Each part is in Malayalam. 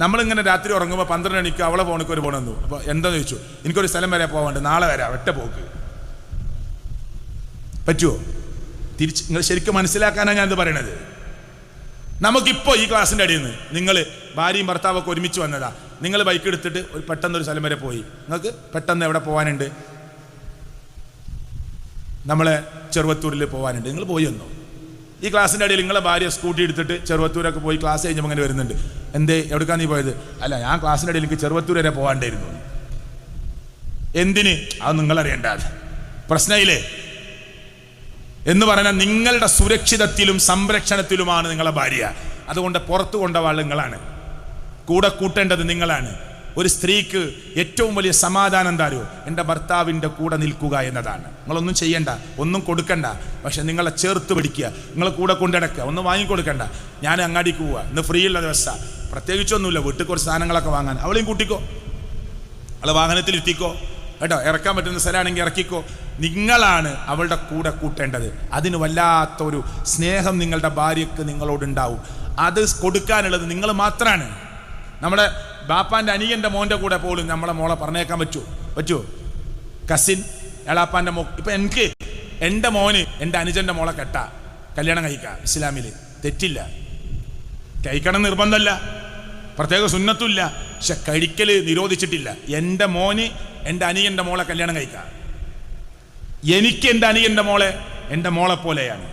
നമ്മളിങ്ങനെ രാത്രി ഉറങ്ങുമ്പോൾ 12 മണിക്ക് അവളെ ഫോണിക്ക് ഒരു ഫോൺ വന്നു. അപ്പോൾ എന്താന്ന് ചോദിച്ചു, എനിക്കൊരു സ്ഥലം വരെ പോകാണ്ട്, നാളെ വരാം, ഒറ്റ പോക്ക്. പറ്റുമോ? തിരിച്ച് നിങ്ങൾ ശരിക്കും മനസ്സിലാക്കാനാണ് ഞാനിത് പറയണത്. നമുക്കിപ്പോൾ ഈ ക്ലാസ്സിൻ്റെ അടിയിൽ നിന്ന് നിങ്ങൾ ഭാര്യയും ഭർത്താവൊക്കെ ഒരുമിച്ച് വന്നതാ, നിങ്ങൾ ബൈക്ക് എടുത്തിട്ട് പെട്ടെന്നൊരു സ്ഥലം വരെ പോയി. നിങ്ങൾക്ക് പെട്ടെന്ന് എവിടെ പോകാനുണ്ട്? നമ്മളെ ചെറുവത്തൂരിൽ പോകാനുണ്ട്. നിങ്ങൾ പോയി വന്നോ? ഈ ക്ലാസ്സിൻ്റെ ഇടയിൽ നിങ്ങളെ ഭാര്യ സ്കൂട്ടി എടുത്തിട്ട് ചെറുവത്തൂരൊക്കെ പോയി ക്ലാസ് കഴിഞ്ഞപ്പോൾ അങ്ങനെ വരുന്നുണ്ട്. എന്തേ, എവിടേക്കാണ് നീ പോയത്? അല്ല, ഞാൻ ക്ലാസ്സിൻ്റെ ഇടയിൽ എനിക്ക് ചെറുവത്തൂർ വരെ പോകാണ്ടായിരുന്നു. എന്തിന്? അത് നിങ്ങളറിയണ്ട, പ്രശ്നമില്ലേ എന്ന് പറഞ്ഞാൽ നിങ്ങളുടെ സുരക്ഷിതത്തിലും സംരക്ഷണത്തിലുമാണ് നിങ്ങളെ ഭാര്യ. അതുകൊണ്ട് പുറത്തു കൊണ്ടുപോകാൻ നിങ്ങളാണ്, കൂടെ കൂട്ടേണ്ടത് നിങ്ങളാണ്. ഒരു സ്ത്രീക്ക് ഏറ്റവും വലിയ സമാധാനം എന്താ അറിയോ? എൻ്റെ ഭർത്താവിൻ്റെ കൂടെ നിൽക്കുക എന്നതാണ്. നിങ്ങളൊന്നും ചെയ്യണ്ട, ഒന്നും കൊടുക്കണ്ട, പക്ഷെ നിങ്ങളെ ചേർത്ത് പിടിക്കുക, നിങ്ങളെ കൂടെ കൊണ്ടിടക്കുക, ഒന്നും വാങ്ങിക്കൊടുക്കണ്ട. ഞാൻ അങ്ങാടിക്ക് പോവുക, ഇന്ന് ഫ്രീ ഉള്ള ദിവസം, പ്രത്യേകിച്ചൊന്നുമില്ല, വീട്ടിൽ കുറച്ച് സാധനങ്ങളൊക്കെ വാങ്ങാൻ, അവളെയും കൂട്ടിക്കോ, അവളെ വാഹനത്തിൽ എത്തിക്കോ കേട്ടോ. ഇറക്കാൻ പറ്റുന്ന സ്ഥലമാണെങ്കിൽ ഇറക്കിക്കോ. നിങ്ങളാണ് അവളുടെ കൂടെ കൂട്ടേണ്ടത്. അതിന് വല്ലാത്തൊരു സ്നേഹം നിങ്ങളുടെ ഭാര്യയ്ക്ക് നിങ്ങളോടുണ്ടാവും. അത് കൊടുക്കാനുള്ളത് നിങ്ങൾ മാത്രമാണ്. നമ്മുടെ ബാപ്പാൻ്റെ അനിയൻ്റെ മോൻ്റെ കൂടെ പോലും നമ്മളെ മോളെ പറഞ്ഞേക്കാൻ പറ്റുമോ? കസിൻ എളാപ്പാൻ്റെ ഇപ്പം എനിക്ക് എൻ്റെ മോന് എൻ്റെ അനുജൻ്റെ മോളെ കല്യാണം കഴിക്കാം. ഇസ്ലാമിൽ തെറ്റില്ല, കഴിക്കണം നിർബന്ധമല്ല, പ്രത്യേക സുന്നത്തുമില്ല, പക്ഷെ കഴിക്കൽ നിരോധിച്ചിട്ടില്ല. എൻ്റെ മോന് എൻ്റെ അനിയൻ്റെ മോളെ കല്യാണം കഴിക്കാം. എനിക്ക് എൻ്റെ അനിയൻ്റെ മോളെ എൻ്റെ മോളെ പോലെയാണ്,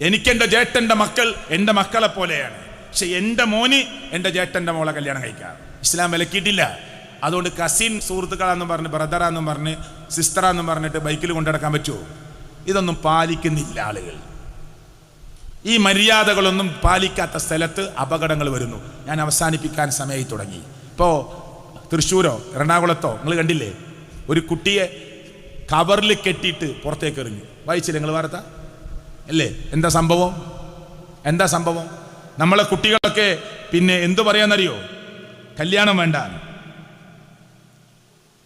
എനിക്കെൻ്റെ ജേട്ടൻ്റെ മക്കൾ എൻ്റെ മക്കളെ പോലെയാണ്. പക്ഷെ എൻ്റെ മോന് എൻ്റെ ജേട്ടൻ്റെ മോളെ കല്യാണം കഴിക്കാം. ഇസ്ലാം വിലക്കിയിട്ടില്ല. അതുകൊണ്ട് കസിൻ സുഹൃത്തുക്കളാന്നും പറഞ്ഞ്, ബ്രദറാന്നും പറഞ്ഞ്, സിസ്റ്ററാന്നും പറഞ്ഞിട്ട് ബൈക്കിൽ കൊണ്ടുനടക്കാൻ പറ്റുമോ? ഇതൊന്നും പാലിക്കുന്നില്ല ആളുകൾ. ഈ മര്യാദകളൊന്നും പാലിക്കാത്ത സ്ഥലത്ത് അപകടങ്ങൾ വരുന്നു. ഞാൻ അവസാനിപ്പിക്കാൻ സമയമായി തുടങ്ങി. ഇപ്പോൾ തൃശ്ശൂരോ എറണാകുളത്തോ നിങ്ങൾ കണ്ടില്ലേ, ഒരു കുട്ടിയെ കവറിൽ കെട്ടിയിട്ട് പുറത്തേക്ക് എറിഞ്ഞു. വായിച്ചില്ലേ നിങ്ങൾ വാർത്ത? അല്ലേ? എന്താ സംഭവം? നമ്മളെ കുട്ടികളൊക്കെ പിന്നെ എന്തു പറയാന്നറിയോ? കല്യാണം വേണ്ട.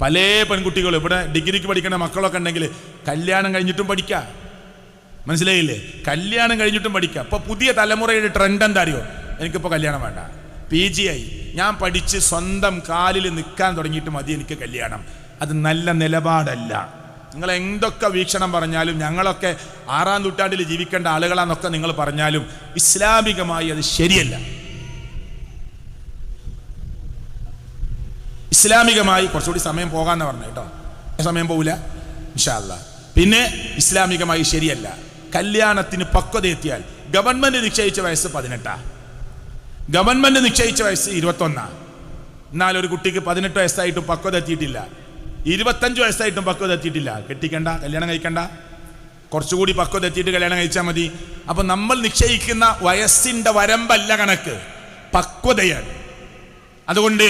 പല പെൺകുട്ടികളും ഇവിടെ ഡിഗ്രിക്ക് പഠിക്കുന്ന മക്കളൊക്കെ ഉണ്ടെങ്കിൽ കല്യാണം കഴിഞ്ഞിട്ടും പഠിക്കാം. മനസ്സിലായില്ലേ? കല്യാണം കഴിഞ്ഞിട്ടും പഠിക്കാം. ഇപ്പോൾ പുതിയ തലമുറയുടെ ട്രെൻഡ് എന്താ അറിയോ? എനിക്കിപ്പോൾ കല്യാണം വേണ്ട, PG ആയി, ഞാൻ പഠിച്ച് സ്വന്തം കാലിൽ നിൽക്കാൻ തുടങ്ങിയിട്ട് മതി എനിക്ക് കല്യാണം. അത് നല്ല നിലപാടല്ല. നിങ്ങൾ എന്തൊക്കെ വീക്ഷണം പറഞ്ഞാലും, ഞങ്ങളൊക്കെ 6-ാം നൂറ്റാണ്ടിൽ ജീവിക്കേണ്ട ആളുകളാന്നൊക്കെ നിങ്ങൾ പറഞ്ഞാലും, ഇസ്ലാമികമായി അത് ശരിയല്ല. ഇസ്ലാമികമായി കുറച്ചുകൂടി സമയം പോകാമെന്ന് പറഞ്ഞു കേട്ടോ. സമയം പോവില്ല ഇൻഷാ അല്ലാഹ്. പിന്നെ ഇസ്ലാമികമായി ശരിയല്ല. കല്യാണത്തിന് പക്വത എത്തിയാൽ ഗവൺമെന്റ് നിശ്ചയിച്ച വയസ്സ് 18, ഗവൺമെന്റ് നിശ്ചയിച്ച വയസ്സ് 21. എന്നാൽ ഒരു കുട്ടിക്ക് 18 വയസ്സായിട്ടും പക്വത എത്തിയിട്ടില്ല, 25 വയസ്സായിട്ടും പക്വത എത്തിയിട്ടില്ല, കെട്ടിക്കണ്ട, കല്യാണം കഴിക്കണ്ട, കുറച്ചുകൂടി പക്വത എത്തിയിട്ട് കല്യാണം കഴിച്ചാൽ മതി. അപ്പൊ നമ്മൾ നിശ്ചയിക്കുന്ന വയസ്സിന്റെ വരമ്പല്ല കണക്ക്, പക്വതയാണ്. അതുകൊണ്ട്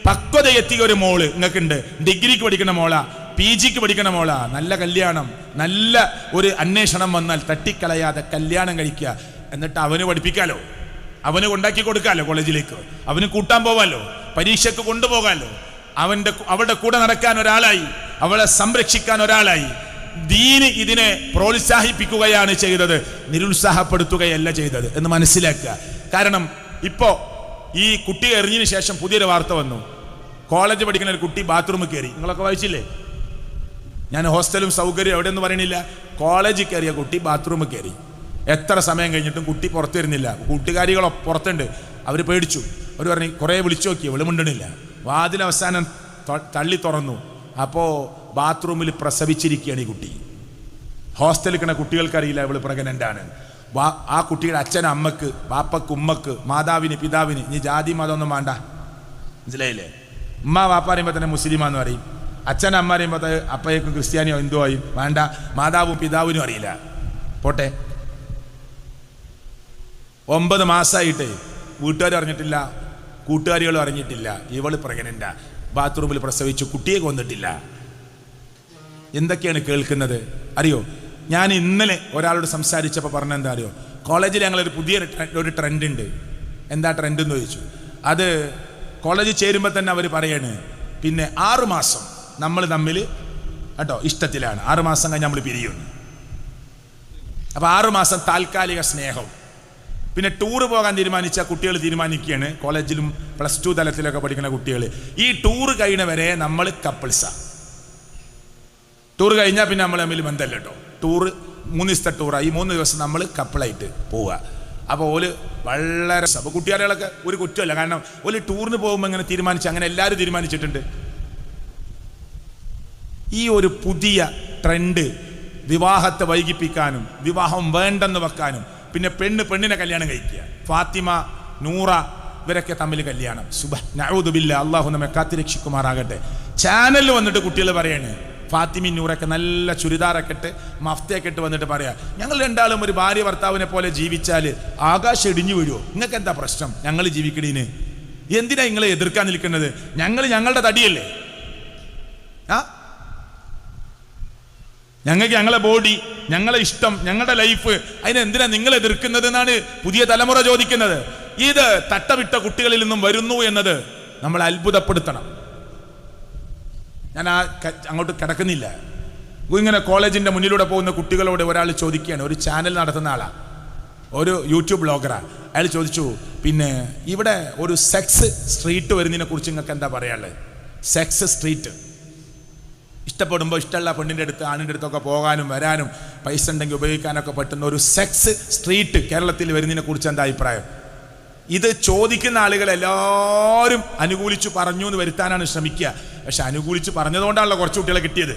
പക്വത എത്തിയ ഒരു മോള് നിങ്ങൾക്കുണ്ട്, ഡിഗ്രിക്ക് പഠിക്കുന്ന മോളാ, PGക്ക് പഠിക്കുന്ന മോളാ, നല്ല കല്യാണം, നല്ല ഒരു അന്വേഷണം വന്നാൽ തട്ടിക്കളയാതെ കല്യാണം കഴിക്കുക. എന്നിട്ട് അവന് പഠിപ്പിക്കാലോ, അവന് കൊണ്ടാക്കി കൊടുക്കാലോ, കോളേജിലേക്ക് അവന് കൂട്ടാൻ പോവാലോ, പരീക്ഷയ്ക്ക് കൊണ്ടുപോകാലോ, അവളുടെ കൂടെ നടക്കാൻ ഒരാളായി, അവളെ സംരക്ഷിക്കാൻ ഒരാളായി. ദീന് ഇതിനെ പ്രോത്സാഹിപ്പിക്കുകയാണ് ചെയ്തത്, നിരുത്സാഹപ്പെടുത്തുകയല്ല ചെയ്തത് എന്ന് മനസ്സിലാക്കുക. കാരണം ഇപ്പോ ഈ കുട്ടി എറിഞ്ഞതിന് ശേഷം പുതിയൊരു വാർത്ത വന്നു. കോളേജ് പഠിക്കുന്ന ഒരു കുട്ടി ബാത്റൂമിൽ കയറി. നിങ്ങളൊക്കെ വായിച്ചില്ലേ? ഞാൻ ഹോസ്റ്റലും സൗകര്യം എവിടെയൊന്നും പറയണില്ല. കോളേജിൽ കയറിയ കുട്ടി ബാത്റൂമിൽ കയറി. എത്ര സമയം കഴിഞ്ഞിട്ടും കുട്ടി പുറത്തിരുന്നില്ല. കൂട്ടുകാരികളോ പുറത്തുണ്ട്, അവർ പേടിച്ചു. അവർ പറഞ്ഞു, കുറേ വിളിച്ചു നോക്കി, വെളുമുണ്ടണില്ല. വാതിൽ അവസാനം തള്ളി തുറന്നു. അപ്പോൾ ബാത്റൂമിൽ പ്രസവിച്ചിരിക്കുകയാണ് ഈ കുട്ടി. ഹോസ്റ്റലിൽ കിടന്ന കുട്ടികൾക്കറിയില്ല ഇവള് പ്രഗ്നൻ്റാണ്. ആ കുട്ടിയുടെ അച്ഛനും അമ്മക്ക്, ബാപ്പക്ക്, ഉമ്മക്ക്, മാതാവിന്, പിതാവിന്, ഇനി ജാതി മതമൊന്നും വേണ്ട, മനസ്സിലായില്ലേ? ഉമ്മ വാപ്പ പറയുമ്പോൾ തന്നെ മുസ്ലിമാന്ന് പറയും, അച്ഛൻ അമ്മ പറയുമ്പോൾ അപ്പയേക്കും ക്രിസ്ത്യാനിയോ ഹിന്ദു ആയും വേണ്ട, മാതാവും പിതാവിനും അറിയില്ല. പോട്ടെ, 9 മാസമായിട്ട് വീട്ടുകാർ അറിഞ്ഞിട്ടില്ല, കൂട്ടുകാരികളും അറിഞ്ഞിട്ടില്ല, ഇവള് പ്രഗ്നൻ്റാ, ബാത്റൂമിൽ പ്രസവിച്ചു, കുട്ടിയെ കൊന്നിട്ടില്ല. എന്തൊക്കെയാണ് കേൾക്കുന്നത് അറിയോ? ഞാൻ ഇന്നലെ ഒരാളോട് സംസാരിച്ചപ്പോൾ പറഞ്ഞെന്താ അറിയോ? കോളേജിൽ ഞങ്ങളൊരു ഒരു ട്രെൻഡ് ഉണ്ട്. എന്താ ട്രെൻഡ് എന്ന് ചോദിച്ചു. അത് കോളേജിൽ ചേരുമ്പോൾ തന്നെ അവർ പറയാണ്, പിന്നെ 6 മാസം നമ്മൾ തമ്മിൽ കേട്ടോ ഇഷ്ടത്തിലാണ്, 6 മാസം കഴിഞ്ഞ് നമ്മൾ പിരിയുന്നു. അപ്പോൾ 6 മാസം താൽക്കാലിക സ്നേഹം, പിന്നെ ടൂറ് പോകാൻ തീരുമാനിച്ച കുട്ടികൾ തീരുമാനിക്കുകയാണ്, കോളേജിലും +2 തലത്തിലൊക്കെ പഠിക്കുന്ന കുട്ടികൾ. ഈ ടൂറ് കഴിയുന്നവരെ നമ്മൾ കപ്പിൾസാണ്. ടൂറ് കഴിഞ്ഞാൽ പിന്നെ നമ്മൾ തമ്മിൽ ബന്ധമല്ല കേട്ടോ. ടൂറ് 3 ദിവസത്തെ ടൂറാണ്. ഈ 3 ദിവസം നമ്മൾ കപ്പിളായിട്ട് പോവുക. അപ്പോൾ ഓല് വളരെ അപ്പോൾ കുട്ടികളൊക്കെ ഒരു കുറ്റമല്ല, കാരണം ഓല് ടൂറിന് പോകുമ്പോൾ ഇങ്ങനെ തീരുമാനിച്ച്, അങ്ങനെ എല്ലാവരും തീരുമാനിച്ചിട്ടുണ്ട്. ഈ ഒരു പുതിയ ട്രെൻഡ് വിവാഹത്തെ വൈകിപ്പിക്കാനും വിവാഹം വേണ്ടെന്ന് വെക്കാനും, പിന്നെ പെണ്ണിനെ കല്യാണം കഴിക്കുക. ഫാത്തിമ, നൂറ ഇവരൊക്കെ തമ്മിൽ കല്യാണം. നഊദു ബില്ലാഹ്, അള്ളാഹു നമ്മെ കാത്തുരക്ഷിക്കുമാറാകട്ടെ. ചാനലിൽ വന്നിട്ട് കുട്ടികൾ പറയാണ്, ഫാത്തിമി നൂറൊക്കെ നല്ല ചുരിദാറൊക്കെ ഇട്ട് മഫ്തയൊക്കെ ഇട്ട് വന്നിട്ട് പറയാ, ഞങ്ങൾ രണ്ടാളും ഒരു ഭാര്യ ഭർത്താവിനെ പോലെ ജീവിച്ചാൽ ആകാശം ഇടിഞ്ഞു വീഴുമോ? നിങ്ങൾക്ക് എന്താ പ്രശ്നം? ഞങ്ങൾ ജീവിക്കണീന് എന്തിനാ നിങ്ങളെ എതിർക്കാൻ നിൽക്കുന്നത്? ഞങ്ങളുടെ തടിയല്ലേ, ഞങ്ങൾക്ക് ഞങ്ങളെ ബോഡി, ഞങ്ങളെ ഇഷ്ടം, ഞങ്ങളുടെ ലൈഫ്, അതിനെന്തിനാ നിങ്ങൾ എതിർക്കുന്നത് എന്നാണ് പുതിയ തലമുറ ചോദിക്കുന്നത്. ഇത് തട്ടവിട്ട കുട്ടികളിൽ നിന്നും വരുന്നു എന്നത് നമ്മൾ അത്ഭുതപ്പെടുത്തണം. ഞാൻ അങ്ങോട്ട് കിടക്കുന്നില്ല. ഇങ്ങനെ കോളേജിന്റെ മുന്നിലൂടെ പോകുന്ന കുട്ടികളോട് ഒരാൾ ചോദിക്കുകയാണ്, ഒരു ചാനൽ നടത്തുന്ന ആളാ, ഒരു യൂട്യൂബ് ബ്ലോഗറാ. അയാൾ ചോദിച്ചു, പിന്നെ ഇവിടെ ഒരു സെക്സ് സ്ട്രീറ്റ് വരുന്നതിനെ കുറിച്ച് നിങ്ങൾക്ക് എന്താ പറയാനുള്ളത്? സെക്സ് സ്ട്രീറ്റ്, ഇഷ്ടപ്പെടുമ്പോൾ ഇഷ്ടമുള്ള പെണ്ണിൻ്റെ അടുത്ത് ആണിൻ്റെ അടുത്തൊക്കെ പോകാനും വരാനും പൈസ ഉണ്ടെങ്കിൽ ഉപയോഗിക്കാനൊക്കെ പറ്റുന്ന ഒരു സെക്സ് സ്ട്രീറ്റ് കേരളത്തിൽ വരുന്നതിനെ കുറിച്ച് എന്താ അഭിപ്രായം? ഇത് ചോദിക്കുന്ന ആളുകൾ എല്ലാവരും അനുകൂലിച്ചു പറഞ്ഞു എന്ന് വരുത്താനാണ് ശ്രമിക്കുക. പക്ഷെ അനുകൂലിച്ച് പറഞ്ഞതുകൊണ്ടാണല്ലോ കുറച്ച് കുട്ടികളെ കിട്ടിയത്.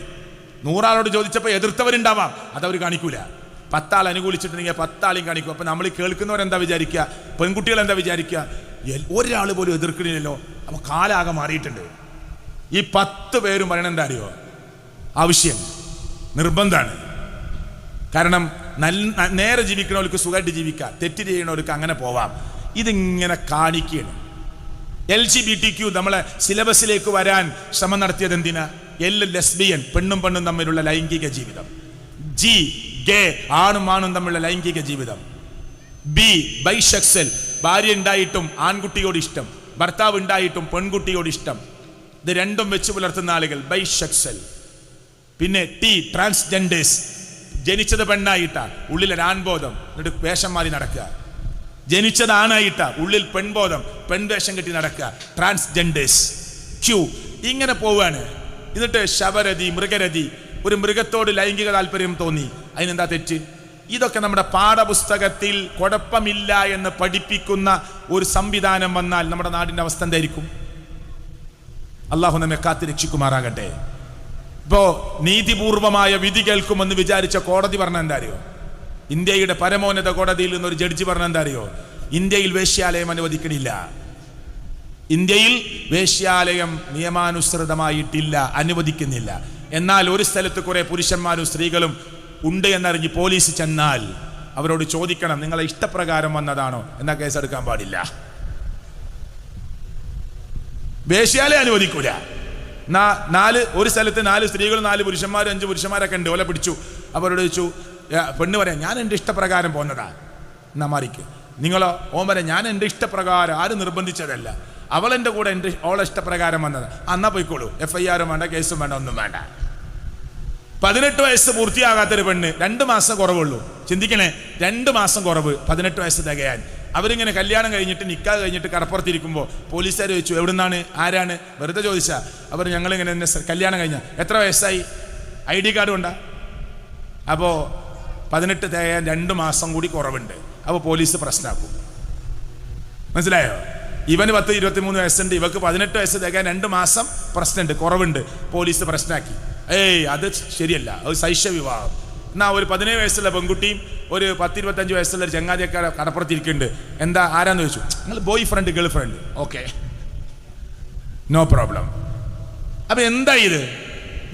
100 ആളോട് ചോദിച്ചപ്പോൾ എതിർത്തവരുണ്ടാവാം, അതവർ കാണിക്കൂല. 10 ആൾ അനുകൂലിച്ചിട്ടുണ്ടെങ്കിൽ 10 ആളെയും കാണിക്കും. അപ്പം നമ്മൾ കേൾക്കുന്നവരെന്താ വിചാരിക്കുക? പെൺകുട്ടികൾ എന്താ വിചാരിക്കുക? ഒരാൾ പോലും എതിർക്കണില്ലല്ലോ, അപ്പോൾ കാലാകെ മാറിയിട്ടുണ്ട്. ഈ 10 പേരും പറയണ എന്താ അറിയോ? ആവശ്യം, നിർബന്ധമാണ്. കാരണം നേരെ ജീവിക്കണവർക്ക് സുഖമായിട്ട് ജീവിക്കാം, തെറ്റ് ചെയ്യണവർക്ക് അങ്ങനെ പോവാം. ഇതിങ്ങനെ കാണിക്കുകയാണ്. LGBTQ നമ്മളെ സിലബസിലേക്ക് വരാൻ ശ്രമം നടത്തിയത് എന്തിനാ? ലെസ്ബിയൻ, പെണ്ണും തമ്മിലുള്ള ലൈംഗിക ജീവിതം. G ഗേ, ആണും തമ്മിലുള്ള ലൈംഗിക ജീവിതം. B ബൈസെക്സ്വൽ, ഭാര്യ ഉണ്ടായിട്ടും ആൺകുട്ടിയോട് ഇഷ്ടം, ഭർത്താവ് ഉണ്ടായിട്ടും പെൺകുട്ടിയോട് ഇഷ്ടം. ഇത് രണ്ടും വെച്ച് പുലർത്തുന്ന ആളുകൾ ബൈസെക്സ്വൽ. പിന്നെ T ട്രാൻസ്ജെൻഡേഴ്സ്, ജനിച്ചത് പെണ്ണായിട്ടാ ഉള്ളിൽ ആൺബോധം, എന്നിട്ട് വേഷം മാറി നടക്കുക. ജനിച്ചത് ആണായിട്ടാ ഉള്ളിൽ പെൺബോധം, പെൺവേഷം കെട്ടി നടക്കുക, ട്രാൻസ്ജെൻഡേഴ്സ്. Q ഇങ്ങനെ പോവാണ്. എന്നിട്ട് ശവരതി, മൃഗരതി, ഒരു മൃഗത്തോട് ലൈംഗിക താല്പര്യം തോന്നി, അതിനെന്താ തെറ്റ്? ഇതൊക്കെ നമ്മുടെ പാഠപുസ്തകത്തിൽ കുഴപ്പമില്ല എന്ന് പഠിപ്പിക്കുന്ന ഒരു സംവിധാനം വന്നാൽ നമ്മുടെ നാടിൻ്റെ അവസ്ഥ എന്തായിരിക്കും? അള്ളാഹു നമ്മെ കാത്തുരക്ഷിക്കുമാറാകട്ടെ. ഇപ്പോ നീതിപൂർവമായ വിധി കേൾക്കുമെന്ന് വിചാരിച്ച കോടതി പറഞ്ഞ എന്താ അറിയോ? ഇന്ത്യയുടെ പരമോന്നത കോടതിയിൽ നിന്നൊരു ജഡ്ജി പറഞ്ഞ എന്താ അറിയോ? ഇന്ത്യയിൽ വേശ്യാലയം അനുവദിക്കണില്ല. ഇന്ത്യയിൽ വേശ്യാലയം നിയമാനുസൃതമായിട്ടില്ല, അനുവദിക്കുന്നില്ല. എന്നാൽ ഒരു സ്ഥലത്ത് കുറെ പുരുഷന്മാരും സ്ത്രീകളും ഉണ്ട് എന്നറിഞ്ഞ് പോലീസ് ചെന്നാൽ അവരോട് ചോദിക്കണം, നിങ്ങളെ ഇഷ്ടപ്രകാരം വന്നതാണോ? എന്നാ കേസെടുക്കാൻ പാടില്ല. വേശ്യാലയം അനുവദിക്കൂല. ഒരു സ്ഥലത്ത് 4 സ്ത്രീകളും 4 പുരുഷന്മാരും 5 പുരുഷന്മാരൊക്കെ ഉണ്ട്, ഓലെ പിടിച്ചു. അവരോട് ചോദിച്ചു, പെണ്ണ് പറയാം, ഞാൻ എൻ്റെ ഇഷ്ടപ്രകാരം പോന്നതാ. എന്നാ മാറിക്ക്. നിങ്ങളോ? ഓൻ പറയാം, ഞാൻ എൻ്റെ ഇഷ്ടപ്രകാരം, ആരും നിർബന്ധിച്ചതല്ല, അവളെൻ്റെ കൂടെ ഓളെ ഇഷ്ടപ്രകാരം വന്നത്. എന്നാ പോയിക്കോളൂ, FIR വേണ്ട, കേസും വേണ്ട, ഒന്നും വേണ്ട. 18 വയസ്സ് പൂർത്തിയാകാത്തൊരു പെണ്ണ്, 2 മാസം കുറവുള്ളൂ. ചിന്തിക്കണേ, 2 മാസം കുറവ്, 18 വയസ്സ് തികയാൻ. അവരിങ്ങനെ കല്യാണം കഴിഞ്ഞിട്ട് നിക്കാഹ് കഴിഞ്ഞിട്ട് കടപ്പുറത്തിരിക്കുമ്പോൾ പോലീസുകാർ ചോദിച്ചു, എവിടുന്നാണ്, ആരാണ്? വെറുതെ ചോദിച്ചാ. അവർ ഞങ്ങളിങ്ങനെ കല്യാണം കഴിഞ്ഞ എത്ര വയസ്സായി, ID കാർഡ് കൊണ്ടാ. അപ്പോൾ 18 തികയാൻ 2 മാസം കൂടി കുറവുണ്ട്. അപ്പോൾ പോലീസ് പ്രശ്നമാക്കും. മനസ്സിലായോ? ഇവന് 10-23 വയസ്സുണ്ട്, ഇവക്ക് 18 വയസ്സ് തികയാൻ 2 മാസം പ്രശ്നമുണ്ട്, കുറവുണ്ട്. പോലീസ് പ്രശ്നമാക്കി. അത് ശരിയല്ല, അത് ശൈശവ വിവാഹം. എന്നാൽ ഒരു 17 വയസ്സുള്ള പെൺകുട്ടിയും ഒരു 10-25 വയസ്സുള്ള ഒരു ചങ്ങാതിയൊക്കെ കടപ്പുറത്തിരിക്കുന്നുണ്ട്. എന്താ, ആരാന്ന് ചോദിച്ചു. നിങ്ങൾ boyfriend, girlfriend, okay, no problem. അപ്പൊ എന്താ ഇത്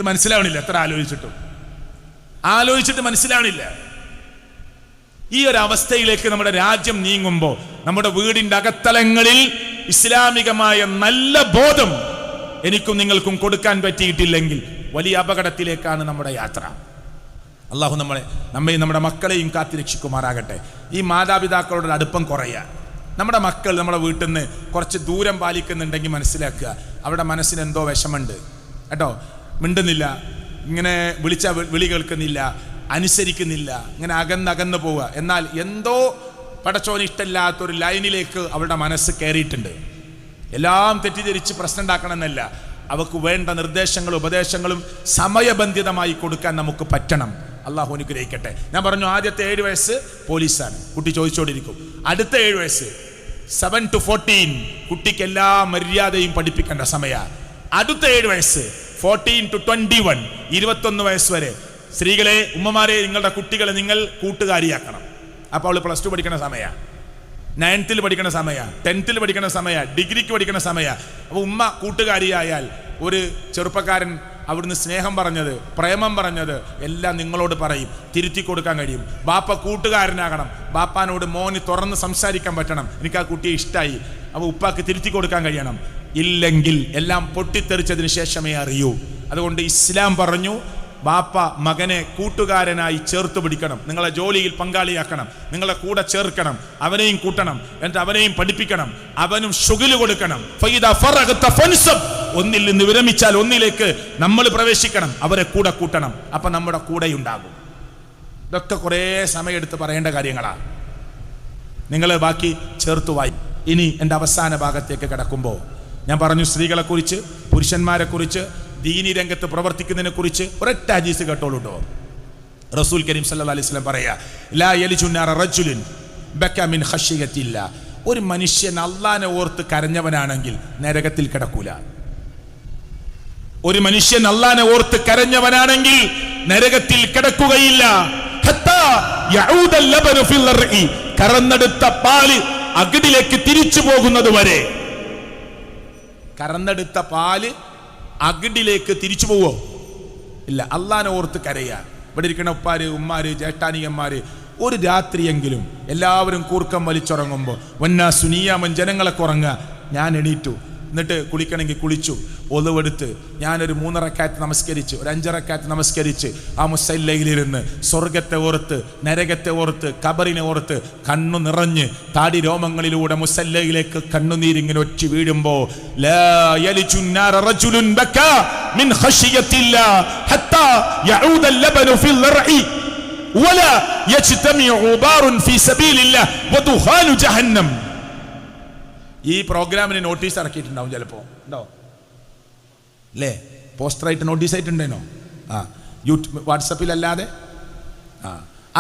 മനസ്സിലാവണില്ല. എത്ര ആലോചിച്ചിട്ട് മനസ്സിലാവണില്ല. ഈ ഒരു അവസ്ഥയിലേക്ക് നമ്മുടെ രാജ്യം നീങ്ങുമ്പോൾ നമ്മുടെ വീടിന്റെ അകത്തളങ്ങളിൽ ഇസ്ലാമികമായ നല്ല ബോധം എനിക്കും നിങ്ങൾക്കും കൊടുക്കാൻ പറ്റിയിട്ടില്ലെങ്കിൽ വലിയ അപകടത്തിലേക്കാണ് നമ്മുടെ യാത്ര. അള്ളാഹു നമ്മെയും നമ്മുടെ മക്കളെയും കാത്തുരക്ഷിക്കുമാറാകട്ടെ. ഈ മാതാപിതാക്കളുടെ അടുപ്പം കുറയുക. നമ്മുടെ മക്കൾ നമ്മുടെ വീട്ടിൽ നിന്ന് കുറച്ച് ദൂരം പാലിക്കുന്നുണ്ടെങ്കിൽ മനസ്സിലാക്കുക, അവിടെ മനസ്സിന് എന്തോ വിഷമുണ്ട് കേട്ടോ. മിണ്ടുന്നില്ല, ഇങ്ങനെ വിളി കേൾക്കുന്നില്ല, അനുസരിക്കുന്നില്ല, ഇങ്ങനെ അകന്ന് പോവുക. എന്നാൽ എന്തോ പടച്ചോന് ഇഷ്ടമില്ലാത്തൊരു ലൈനിലേക്ക് അവളുടെ മനസ്സ് കയറിയിട്ടുണ്ട്. എല്ലാം തെറ്റിദ്ധരിച്ച് പ്രശ്നം ഉണ്ടാക്കണമെന്നല്ല, അവർക്ക് വേണ്ട നിർദ്ദേശങ്ങളും ഉപദേശങ്ങളും സമയബന്ധിതമായി കൊടുക്കാൻ നമുക്ക് പറ്റണം. അള്ളാഹു അനുഗ്രഹിക്കട്ടെ. ഞാൻ പറഞ്ഞു, ആദ്യത്തെ 7 വയസ്സ് പോലീസാണ്, കുട്ടി ചോദിച്ചുകൊണ്ടിരിക്കും. അടുത്ത 7 വയസ്സ് 7 to 14 കുട്ടിക്ക് എല്ലാ മര്യാദയും പഠിപ്പിക്കേണ്ട സമയമാണ്. അടുത്ത 7 വയസ്സ് 14 to 21 21 വയസ്സ് വരെ സ്ത്രീകളെ, ഉമ്മമാരെ, നിങ്ങളുടെ കുട്ടികളെ നിങ്ങൾ കൂട്ടുകാരിയാക്കണം. അപ്പോൾ അവൾ +2 പഠിക്കുന്ന സമയമാണ്, 9th പഠിക്കുന്ന സമയമാണ്, 10th പഠിക്കുന്ന സമയമാണ്, ഡിഗ്രിക്ക് പഠിക്കുന്ന സമയമാണ്. അപ്പോൾ ഉമ്മ കൂട്ടുകാരിയായാൽ ഒരു ചെറുപ്പക്കാരൻ അവിടുന്ന് സ്നേഹം പറഞ്ഞത്, പ്രേമം പറഞ്ഞത് എല്ലാം നിങ്ങളോട് പറയും, തിരുത്തി കൊടുക്കാൻ കഴിയും. ബാപ്പ കൂട്ടുകാരനാകണം, ബാപ്പാനോട് മോന് തുറന്ന് സംസാരിക്കാൻ പറ്റണം, എനിക്ക് ആ കുട്ടിയെ ഇഷ്ടമായി, അപ്പോൾ ഉപ്പാക്ക് തിരുത്തി കൊടുക്കാൻ കഴിയണം. ഇല്ലെങ്കിൽ എല്ലാം പൊട്ടിത്തെറിച്ചതിന് ശേഷമേ അറിയൂ. അതുകൊണ്ട് ഇസ്ലാം പറഞ്ഞു, ബാപ്പ മകനെ കൂട്ടുകാരനായി ചേർത്ത് പിടിക്കണം, നിങ്ങളെ ജോലിയിൽ പങ്കാളിയാക്കണം, നിങ്ങളെ കൂടെ ചേർക്കണം, അവനെയും കൂട്ടണം, എന്നിട്ട് അവനെയും പഠിപ്പിക്കണം, അവനും ശുഗല് കൊടുക്കണം. ഒന്നിൽ നിന്ന് വിരമിച്ചാൽ ഒന്നിലേക്ക് നമ്മൾ പ്രവേശിക്കണം, അവരെ കൂടെ കൂട്ടണം, അപ്പൊ നമ്മുടെ കൂടെ ഉണ്ടാകും. ഇതൊക്കെ കുറേ സമയമെടുത്ത് പറയേണ്ട കാര്യങ്ങളാണ്. നിങ്ങൾ ബാക്കി ചേർത്ത് വായി. ഇനി എൻ്റെ അവസാന ഭാഗത്തേക്ക് കിടക്കുമ്പോൾ ഞാൻ പറഞ്ഞു, സ്ത്രീകളെ കുറിച്ച്, പുരുഷന്മാരെ കുറിച്ച്, ദീനി രംഗത്ത് പ്രവർത്തിക്കുന്നതിനെ കുറിച്ച് ഒരൊറ്റ ഹദീസ് കേട്ടോളൂട്ടോ. റസൂൽ കരീം സല്ലല്ലാഹു അലൈഹി വസല്ലം പറയാ, ലാ യലിജുന്നാറ റജുലുൻ ബക മിൻ ഖശിയത്തില്ല. ഒരു മനുഷ്യൻ അല്ലാഹനെ ഓർത്ത് കരഞ്ഞവനാണെങ്കിൽ നരകത്തിൽ കിടക്കൂല. ഒരു മനുഷ്യൻ അല്ലാഹനെ ഓർത്ത് കരഞ്ഞവനാണെങ്കിൽ നരകത്തിൽ കിടക്കുകയില്ല. ഹത്താ യഊദൽ ലബനു ഫിൽ റഇ. കറന്നെടുത്ത പാല് അകിടിലേക്ക് തിരിച്ചു പോകുന്നത് വരെ. കറന്നെടുത്ത പാല് അകിടിലേക്ക് തിരിച്ചു പോവോ? ഇല്ല. അള്ളാനെ ഓർത്ത് കരയാ. ഇവിടെ ഇരിക്കുന്ന ഉപ്പാര്, ഉമ്മാര്, ജ്യേഷ്ഠാനിയന്മാര്, ഒരു രാത്രിയെങ്കിലും എല്ലാവരും കൂർക്കം വലിച്ചുറങ്ങുമ്പോൾ വന്നാ സുനിയാമൻ ജനങ്ങളൊക്കെ ഉറങ്ങുക. ഞാൻ എണീറ്റു, എന്നിട്ട് കുളിക്കണമെങ്കിൽ കുളിച്ചു, ഒളിവെടുത്ത് ഞാനൊരു 3 റക്അത്ത് നമസ്കരിച്ച്, ഒരു 5 റക്അത്ത് നമസ്കരിച്ച് ആ മുസല്ലയിലിരുന്ന് സ്വർഗത്തെ ഓർത്ത്, നരകത്തെ ഓർത്ത്, ഖബറിനെ ഓർത്ത് കണ്ണു നിറഞ്ഞ് താടി രോമങ്ങളിലൂടെ മുസല്ലയിലേക്ക് കണ്ണുനീരിങ്ങനെ ഒറ്റി വീഴുമ്പോ, ലാ യലിജുന്നാറ റജുലുൻ ബകാ മിൻ ഖശിയത്തില്ലാ ഹത്താ യഊദൽ ലബനു ഫിൽ റഇ വലാ യജ്തമിഉ ഉബാറുൻ ഫീ സബീലില്ലാ വദുഖാനു ജഹന്നം. ഈ പ്രോഗ്രാമിന് നോട്ടീസ് ഇറക്കിയിട്ടുണ്ടാവും, ചിലപ്പോൾ ഉണ്ടാവും അല്ലേ? പോസ്റ്ററായിട്ട് നോട്ടീസ് ആയിട്ടുണ്ടേനോ? വാട്സപ്പിലല്ലാതെ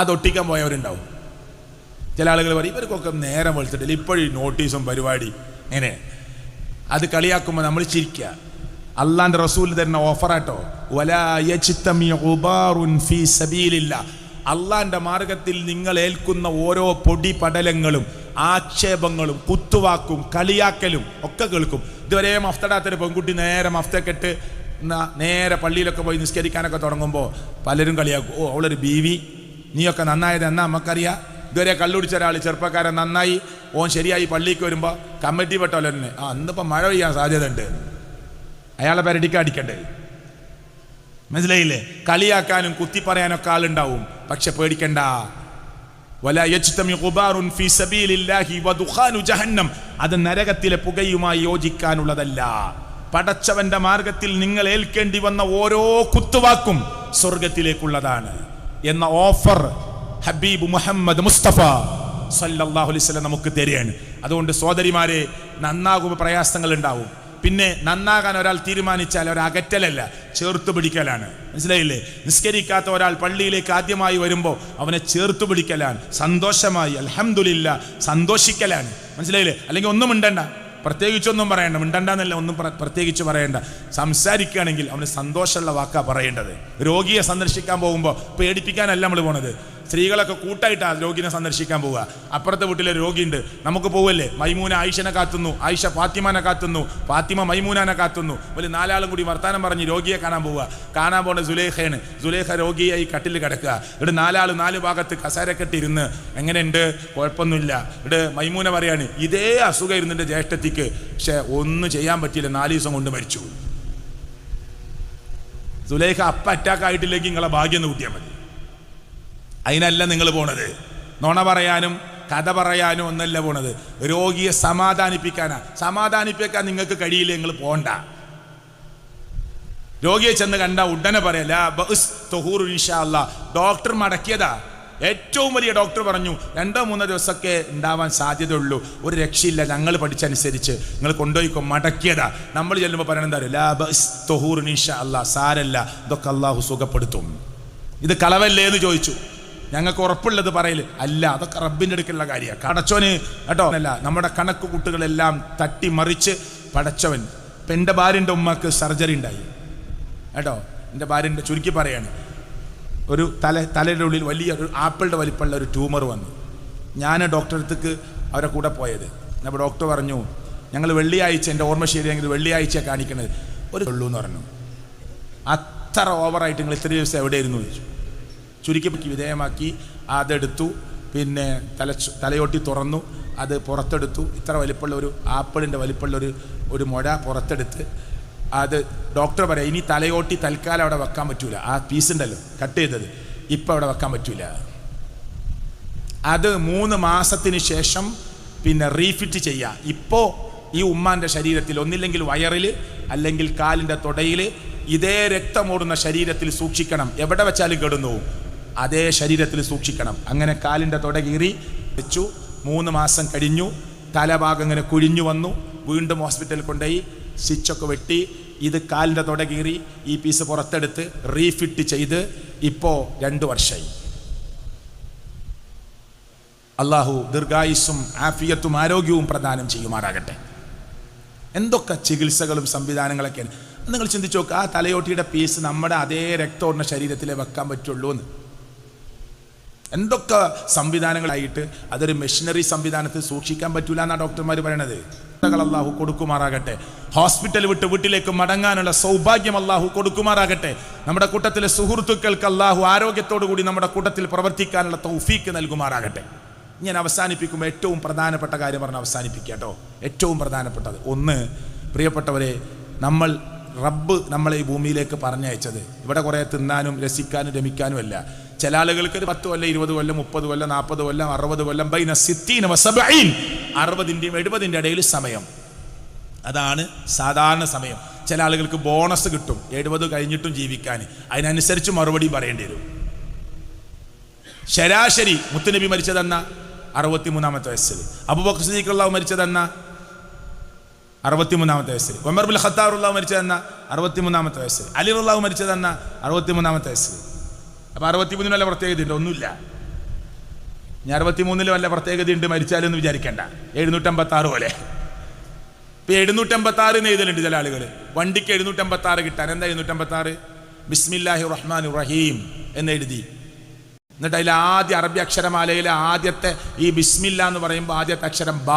അതൊട്ടിക്കാൻ പോയവരുണ്ടാവും. ചില ആളുകൾ പറയും, ഇവർക്കൊക്കെ നേരം വെളുത്തിട്ടില്ല, ഇപ്പോഴും നോട്ടീസും പരിപാടി എങ്ങനെ. അത് കളിയാക്കുമ്പോൾ നമ്മൾ ചിരിക്കുക. അള്ളാന്റെ റസൂൽ തരുന്ന ഓഫറാട്ടോ, വലാ യജ്തമിഉ ഉബാറുൻ ഫീ സബീലില്ലാ. അള്ളാന്റെ മാർഗത്തിൽ നിങ്ങൾ ഏൽക്കുന്ന ഓരോ പൊടി പടലങ്ങളും ആക്ഷേപങ്ങളും കുത്തുവാക്കും കളിയാക്കലും ഒക്കെ കേൾക്കും. ഇതുവരെ മഫ്തടാത്തൊരു പെൺകുട്ടി നേരെ മഫ്തക്കെട്ട് നേരെ പള്ളിയിലൊക്കെ പോയി നിസ്കരിക്കാനൊക്കെ തുടങ്ങുമ്പോൾ പലരും കളിയാക്കും, ഓ അവളൊരു ബീവി, നീയൊക്കെ നന്നായത് എന്നാ നമുക്കറിയാം. ഇതുവരെ കള്ളുടിച്ച ഒരാൾ ചെറുപ്പക്കാരൻ നന്നായി, ഓൻ ശരിയായി പള്ളിക്ക് വരുമ്പോൾ കമ്മിറ്റി പെട്ടോലെ തന്നെ അന്നിപ്പോൾ മഴ പെയ്യാൻ സാധ്യത ഉണ്ട്, അയാളെ പേരടിക്ക് അടിക്കണ്ടേ. മനസ്സിലായില്ലേ? കളിയാക്കാനും കുത്തി പറയാനൊക്കെ ആളുണ്ടാവും. പക്ഷെ പേടിക്കണ്ട, വലാ യജ്തമിഉ ഖുബാറുൻ ഫീ സബീലില്ലാഹി വദുഖാനു ജഹന്നം. അത് നരകത്തിലെ പുകയുമായി യോജിക്കാനുള്ളതല്ല. പടച്ചവന്റെ മാർഗത്തിൽ നിങ്ങൾ ഏൽക്കേണ്ടി വന്ന ഓരോ കുത്തുവാക്കും സ്വർഗത്തിലേക്കുള്ളതാണ് എന്ന ഓഫർ ഹബീബ് മുഹമ്മദ് മുസ്തഫ സല്ലല്ലാഹു അലൈഹി വസല്ലം നമുക്ക് തരികയാണ്. അതുകൊണ്ട് സഹോദരിമാരെ, നന്നാകുമ്പോൾ പ്രയാസങ്ങൾ ഉണ്ടാവും. പിന്നെ നന്നാകാൻ ഒരാൾ തീരുമാനിച്ചാൽ ഒരു അകറ്റലല്ല, ചേർത്ത് പിടിക്കലാണ്. മനസ്സിലായില്ലേ? നിസ്കരിക്കാത്ത ഒരാൾ പള്ളിയിലേക്ക് ആദ്യമായി വരുമ്പോൾ അവനെ ചേർത്ത് പിടിക്കലാണ്, സന്തോഷമായി അൽഹംദുലില്ലാ സന്തോഷിക്കലാണ്. മനസ്സിലായില്ലേ? അല്ലെങ്കിൽ ഒന്നും മിണ്ടണ്ട, പ്രത്യേകിച്ചൊന്നും പറയണ്ട, മിണ്ടണ്ടെന്നല്ല, ഒന്നും പ്രത്യേകിച്ച് പറയണ്ട. സംസാരിക്കുകയാണെങ്കിൽ അവന് സന്തോഷമുള്ള വാക്കാ പറയേണ്ടത്. രോഗിയെ സന്ദർശിക്കാൻ പോകുമ്പോൾ പേടിപ്പിക്കാനല്ല നമ്മൾ പോണത്. സ്ത്രീകളൊക്കെ കൂട്ടായിട്ടാണ് രോഗിനെ സന്ദർശിക്കാൻ പോവുക. അപ്പുറത്തെ വീട്ടിലെ രോഗിയുണ്ട്, നമുക്ക് പോവല്ലേ, മൈമൂന ആയിഷനെ കാത്തുന്നു, ആയിഷ ഫാത്തിമാനെ കാത്തുന്നു, ഫാത്തിമ മൈമൂനാനെ കാത്തുന്നു. ഒരു 4 ആളും കൂടി വർത്താനം പറഞ്ഞ് രോഗിയെ കാണാൻ പോവുക. കാണാൻ പോണ സുലേഖയാണ്. സുലേഖ രോഗിയായി കട്ടിൽ കിടക്കുക. ഇവിടെ 4 ആൾ 4 ഭാഗത്ത് കസേരക്കെട്ടിരുന്ന് എങ്ങനെയുണ്ട്, കുഴപ്പമൊന്നുമില്ല. ഇവിടെ മൈമൂന പറയാണ്, ഇതേ അസുഖം ഇരുന്നിട്ട് ജ്യേഷ്ഠത്തിക്ക്, പക്ഷെ ഒന്നും ചെയ്യാൻ പറ്റിയില്ല, 4 ദിവസം കൊണ്ട് മരിച്ചു. സുലേഖ അറ്റാക്ക് ആയിട്ടില്ലെങ്കിൽ നിങ്ങളെ ഭാഗ്യം ഒന്ന് കൂട്ടിയാൽ മതി. അതിനല്ല നിങ്ങൾ പോണത്. നുണ പറയാനും കഥ പറയാനും ഒന്നല്ല പോണത്, രോഗിയെ സമാധാനിപ്പിക്കാനാ. സമാധാനിപ്പിക്കാൻ നിങ്ങൾക്ക് കഴിയില്ല, നിങ്ങൾ പോണ്ട. രോഗിയെ ചെന്ന് കണ്ട ഉടനെ പറയാ, ലാ ബഅസ് തഹൂറു ഇൻഷാ അല്ലാഹ്, ഡോക്ടർ മടക്കിയതാ, ഏറ്റവും വലിയ ഡോക്ടർ പറഞ്ഞു 2-3 ദിവസമൊക്കെ ഉണ്ടാവാൻ സാധ്യതയുള്ളൂ, ഒരു രക്ഷയില്ല, ഞങ്ങൾ പഠിച്ചനുസരിച്ച് നിങ്ങൾ കൊണ്ടുപോയിക്കോ, മടക്കിയതാ. നമ്മൾ ചെല്ലുമ്പോൾ പറയണെന്താ അല്ലാ, സാരല്ല, ഇതൊക്കെ അള്ളാഹു സുഖപ്പെടുത്തും. ഇത് കളവല്ലേ എന്ന് ചോദിച്ചു. ഞങ്ങൾക്ക് ഉറപ്പുള്ളത് പറയല് അല്ല, അതൊക്കെ റബ്ബിൻ്റെ അടുക്കലുള്ള കാര്യമാണ്. കടച്ചോന് കേട്ടോ അല്ല, നമ്മുടെ കണക്ക് കൂട്ടുകളെല്ലാം തട്ടിമറിച്ച് പടച്ചവൻ. ഇപ്പം എൻ്റെ ഭാര്യൻ്റെ ഉമ്മക്ക് സർജറി ഉണ്ടായി കേട്ടോ. എൻ്റെ ഭാര്യൻ്റെ ചുരുക്കി പറയാണ്, ഒരു തലയുടെ ഉള്ളിൽ വലിയൊരു ആപ്പിളിൻ്റെ വലിപ്പമുള്ള ഒരു ട്യൂമർ വന്നു. ഞാൻ ഡോക്ടറെ അടുത്തേക്ക് അവരെ കൂടെ പോയത്. അപ്പോൾ ഡോക്ടർ പറഞ്ഞു, ഞങ്ങൾ വെള്ളിയാഴ്ച, എൻ്റെ ഓർമ്മ ശരിയെങ്കിൽ വെള്ളിയാഴ്ച കാണിക്കണത് ഒരു ഉള്ളൂ എന്ന് പറഞ്ഞു. അത്ര ഓവറായിട്ട് നിങ്ങൾ ഇത്ര ദിവസം എവിടെയായിരുന്നു ചോദിച്ചു. ചുരുക്കി വിധേയമാക്കി അതെടുത്തു. പിന്നെ തലയോട്ടി തുറന്നു, അത് പുറത്തെടുത്തു. ഇത്ര വലിപ്പമുള്ള ഒരു ആപ്പിളിൻ്റെ വലിപ്പമുള്ള ഒരു മുഴ പുറത്തെടുത്ത് അത് ഡോക്ടർ പറയാം, ഇനി തലയോട്ടി തൽക്കാലം അവിടെ വെക്കാൻ പറ്റൂല. ആ പീസ് ഉണ്ടല്ലോ കട്ട് ചെയ്തത്, ഇപ്പം അവിടെ വെക്കാൻ പറ്റൂല. അത് 3 മാസത്തിന് ശേഷം പിന്നെ റീഫിറ്റ് ചെയ്യുക. ഇപ്പോൾ ഈ ഉമ്മാൻ്റെ ശരീരത്തിൽ ഒന്നില്ലെങ്കിൽ വയറിൽ അല്ലെങ്കിൽ കാലിൻ്റെ തുടയിൽ ഇതേ രക്തമോടുന്ന ശരീരത്തിൽ സൂക്ഷിക്കണം. എവിടെ വെച്ചാലും കിടന്നു അതേ ശരീരത്തിൽ സൂക്ഷിക്കണം. അങ്ങനെ കാലിൻ്റെ തുട കീറി വെച്ചു. 3 മാസം കഴിഞ്ഞു, തലഭാഗം ഇങ്ങനെ കുഴിഞ്ഞു വന്നു. വീണ്ടും ഹോസ്പിറ്റലിൽ കൊണ്ടുപോയി സ്റ്റിച്ചൊക്കെ വെട്ടി, ഇത് കാലിൻ്റെ തുട കീറി ഈ പീസ് പുറത്തെടുത്ത് റീഫിറ്റ് ചെയ്ത് ഇപ്പോൾ 2 വർഷമായി. അള്ളാഹു ദീർഘായുസ്സും ആഫിയത്തും ആരോഗ്യവും പ്രദാനം ചെയ്യുമാറാകട്ടെ. എന്തൊക്കെ ചികിത്സകളും സംവിധാനങ്ങളൊക്കെയാണ് നിങ്ങൾ ചിന്തിച്ചു നോക്കുക. ആ തലയോട്ടിയുടെ പീസ് നമ്മുടെ അതേ രക്തോടുന്ന ശരീരത്തിലേ വെക്കാൻ പറ്റുള്ളൂ എന്ന്. എന്തൊക്കെ സംവിധാനങ്ങളായിട്ട് അതൊരു മെഷീനറി സംവിധാനത്തിൽ സൂക്ഷിക്കാൻ പറ്റൂല എന്നാണ് ഡോക്ടർമാർ പറയണത്. അള്ളാഹു കൊടുക്കുമാറാകട്ടെ. ഹോസ്പിറ്റൽ വിട്ട് വീട്ടിലേക്ക് മടങ്ങാനുള്ള സൗഭാഗ്യം അള്ളാഹു കൊടുക്കുമാറാകട്ടെ. നമ്മുടെ കൂട്ടത്തിലെ സുഹൃത്തുക്കൾക്ക് അള്ളാഹു ആരോഗ്യത്തോടു കൂടി നമ്മുടെ കൂട്ടത്തിൽ പ്രവർത്തിക്കാനുള്ള തൗഫീക്ക് നൽകുമാറാകട്ടെ. ഞാൻ അവസാനിപ്പിക്കുമ്പോൾ ഏറ്റവും പ്രധാനപ്പെട്ട കാര്യം പറഞ്ഞ് അവസാനിപ്പിക്കുക കേട്ടോ. ഏറ്റവും പ്രധാനപ്പെട്ടത് ഒന്ന്, പ്രിയപ്പെട്ടവരെ, റബ്ബ് നമ്മളെ ഈ ഭൂമിയിലേക്ക് പറഞ്ഞയച്ചത് ഇവിടെ കുറേ തിന്നാനും രസിക്കാനും രമിക്കാനും അല്ല. ചില ആളുകൾക്ക് 10 കൊല്ലം 20 കൊല്ലം 30 കൊല്ലം 40 കൊല്ലം 60 കൊല്ലം ബൈന 60 വ 70 60ൻ്റെയും 70ൻ്റെ ഇടയിൽ സമയം, അതാണ് സാധാരണ സമയം. ചില ആളുകൾക്ക് ബോണസ് കിട്ടും 70 കഴിഞ്ഞിട്ടും ജീവിക്കാൻ. അതിനനുസരിച്ച് മറുപടി പറയേണ്ടി വരും. ശരാശരി മുത്തുനബി മരിച്ചതെന്ന 63-ാമത്തെ വയസ്സിൽ, അബൂബക്കർ സിദ്ദീഖ് റളിയല്ലാഹു മരിച്ചതെന്ന 63-ാമത്തെ വയസ്സിൽ, ഉമർ ഇബ്നുൽ ഖത്താബ് റളിയല്ലാഹു മരിച്ചതെന്ന 63-ാമത്തെ വയസ്സിൽ, അലി റളിയല്ലാഹു മരിച്ചതെന്ന 63-ാമത്തെ വയസ്സിൽ. അപ്പോൾ 63 വല്ല പ്രത്യേകത ഉണ്ട്? ഒന്നുമില്ല. ഞാൻ 63 വല്ല പ്രത്യേകത ഉണ്ട് മരിച്ചാലെന്ന് വിചാരിക്കേണ്ട. 756 പോലെ. ഇപ്പം 756 എന്ന് എഴുതലുണ്ട് ചില ആളുകൾ. വണ്ടിക്ക് 756 കിട്ടാൻ എന്താ 756? ബിസ്മില്ലാഹിർ റഹ്മാനിർ റഹീം എന്ന് എഴുതി. എന്നിട്ട് അതിൽ ആദ്യ അറബി അക്ഷരമാലയിലെ ആദ്യത്തെ ഈ ബിസ്മില്ല എന്ന് പറയുമ്പോൾ ആദ്യത്തെ അക്ഷരം ബ